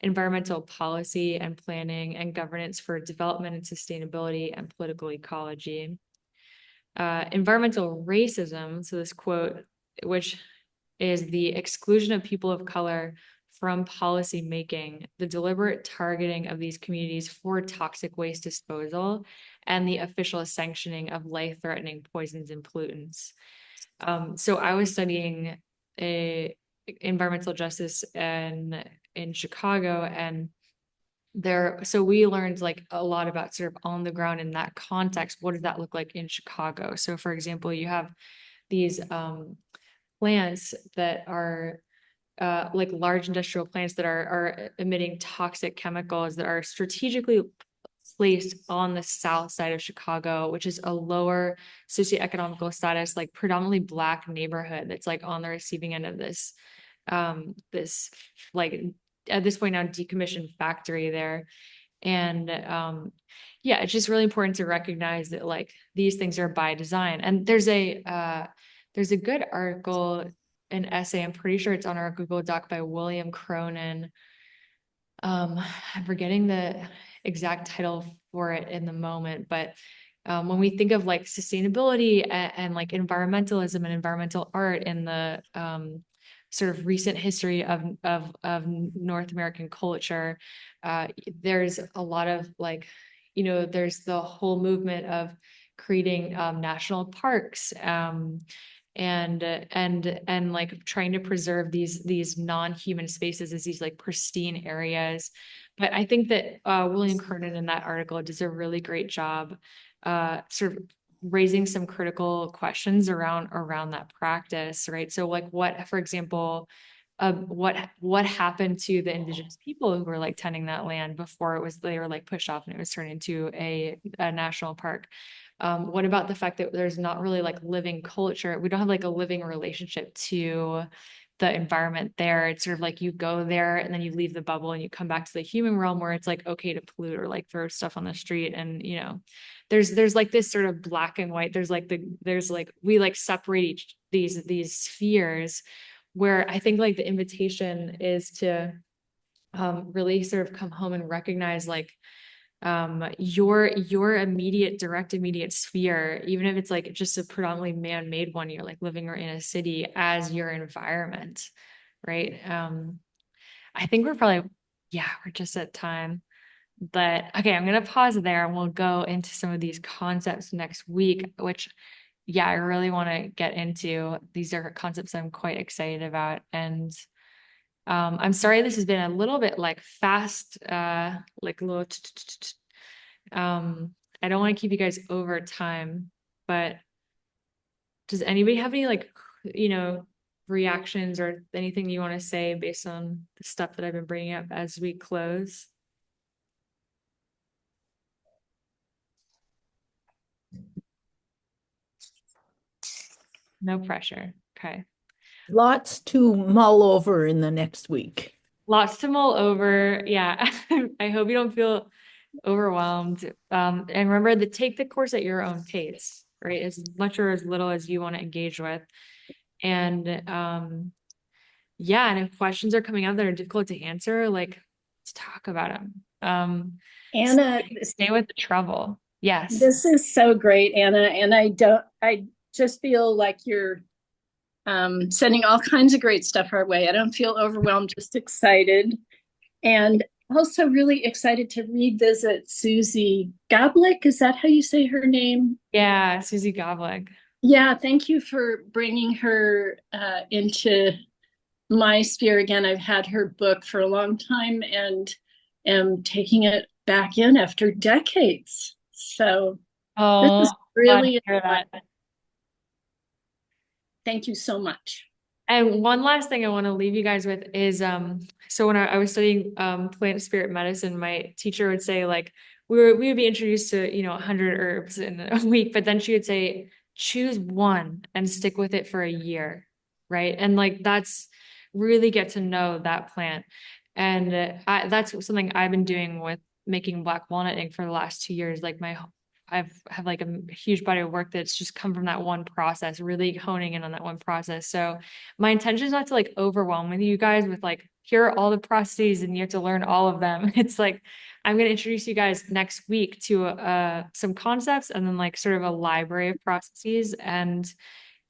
environmental policy and planning and governance for development and sustainability and political ecology. Environmental racism, so this quote, which is the exclusion of people of color from policy making, the deliberate targeting of these communities for toxic waste disposal, and the official sanctioning of life-threatening poisons and pollutants. So I was studying environmental justice in Chicago, and so we learned like a lot about sort of on the ground in that context. What does that look like in Chicago? So for example, you have these plants that are like large industrial plants that are emitting toxic chemicals that are strategically placed on the south side of Chicago, which is a lower socioeconomical status, like predominantly Black neighborhood that's like on the receiving end of this like at this point now decommissioned factory there. And yeah, it's just really important to recognize that like these things are by design. And there's a good article, an essay, I'm pretty sure it's on our Google Doc, by William Cronin. I'm forgetting the exact title for it in the moment, but when we think of like sustainability and like environmentalism and environmental art in the sort of recent history of North American culture, there's a lot of like, there's the whole movement of creating national parks, and like trying to preserve these non-human spaces as these like pristine areas. But I think that William Cronin in that article does a really great job sort of raising some critical questions around that practice, right? So like what, for example, what happened to the indigenous people who were like tending that land before they were like pushed off and it was turned into a national park? What about the fact that there's not really like living culture? We don't have like a living relationship to the environment there. It's sort of like you go there and then you leave the bubble and you come back to the human realm where it's like okay to pollute or like throw stuff on the street. And there's like this sort of black and white. There's like we like separate these spheres, where I think like the invitation is to really sort of come home and recognize like your direct immediate sphere, even if it's like just a predominantly man-made one, you're like living in a city, as your environment, right? I think we're just at time. But okay, I'm gonna pause there and we'll go into some of these concepts next week, which I really want to get into. These are concepts I'm quite excited about. And I'm sorry this has been a little bit like fast, like a little. I don't want to keep you guys over time, but does anybody have any like, reactions or anything you want to say based on the stuff that I've been bringing up as we close? No pressure. Okay. Lots to mull over in the next week. lots to mull over. Yeah. I hope you don't feel overwhelmed. And remember to take the course at your own pace, right? As much or as little as you want to engage with. And yeah, and if questions are coming up that are difficult to answer, like let's talk about them. Anna, Stay with the trouble. Yes. this is so great, Anna. And I just feel like you're sending all kinds of great stuff our way. I don't feel overwhelmed, just excited. And also really excited to revisit Susie Goblick. Is that how you say her name? Yeah, Susie Goblik. Yeah, thank you for bringing her into my sphere again. I've had her book for a long time and am taking it back in after decades. So this Oh, is glad to really hear that. Thank you so much. And one last thing I want to leave you guys with is so when I was studying plant spirit medicine, my teacher would say like we would be introduced to 100 herbs in a week, but then she would say choose one and stick with it for a year, right? And like that's really get to know that plant. And that's something I've been doing with making black walnut ink for the last 2 years. Like I've have like a huge body of work that's just come from that one process, really honing in on that one process. So my intention is not to like overwhelm with you guys with like, here are all the processes and you have to learn all of them. It's like, I'm going to introduce you guys next week to some concepts and then like sort of a library of processes. And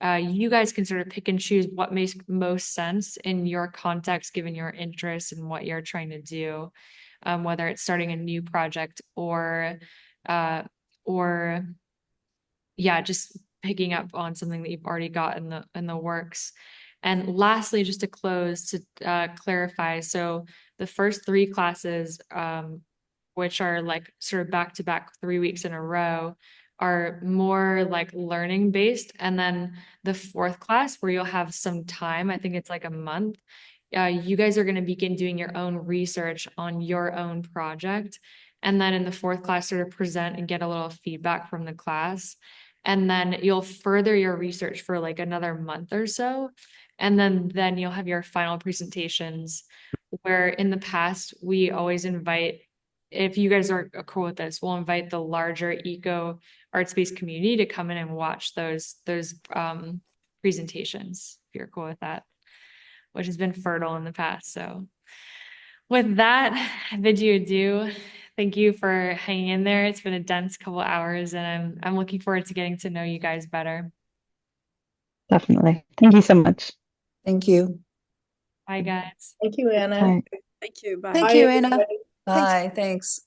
you guys can sort of pick and choose what makes most sense in your context, given your interests and what you're trying to do, whether it's starting a new project uh, or yeah, just picking up on something that you've already got in the works. And lastly, just to close, to clarify, so the first three classes, which are like sort of back to back 3 weeks in a row, are more like learning based. And then the fourth class, where you'll have some time, I think it's like a month, you guys are going to begin doing your own research on your own project. And then in the fourth class, sort of present and get a little feedback from the class. And then you'll further your research for like another month or so. And then you'll have your final presentations, where in the past, we always invite, if you guys are cool with this, we'll invite the larger eco art space community to come in and watch those presentations, if you're cool with that, which has been fertile in the past. So with that, I bid you adieu. Thank you for hanging in there. It's been a dense couple hours, and I'm looking forward to getting to know you guys better. Definitely. Thank you so much. Thank you. Bye, guys. Thank you, Anna. Bye. Thank you. Bye. Thank you, Anna. Bye. Thanks.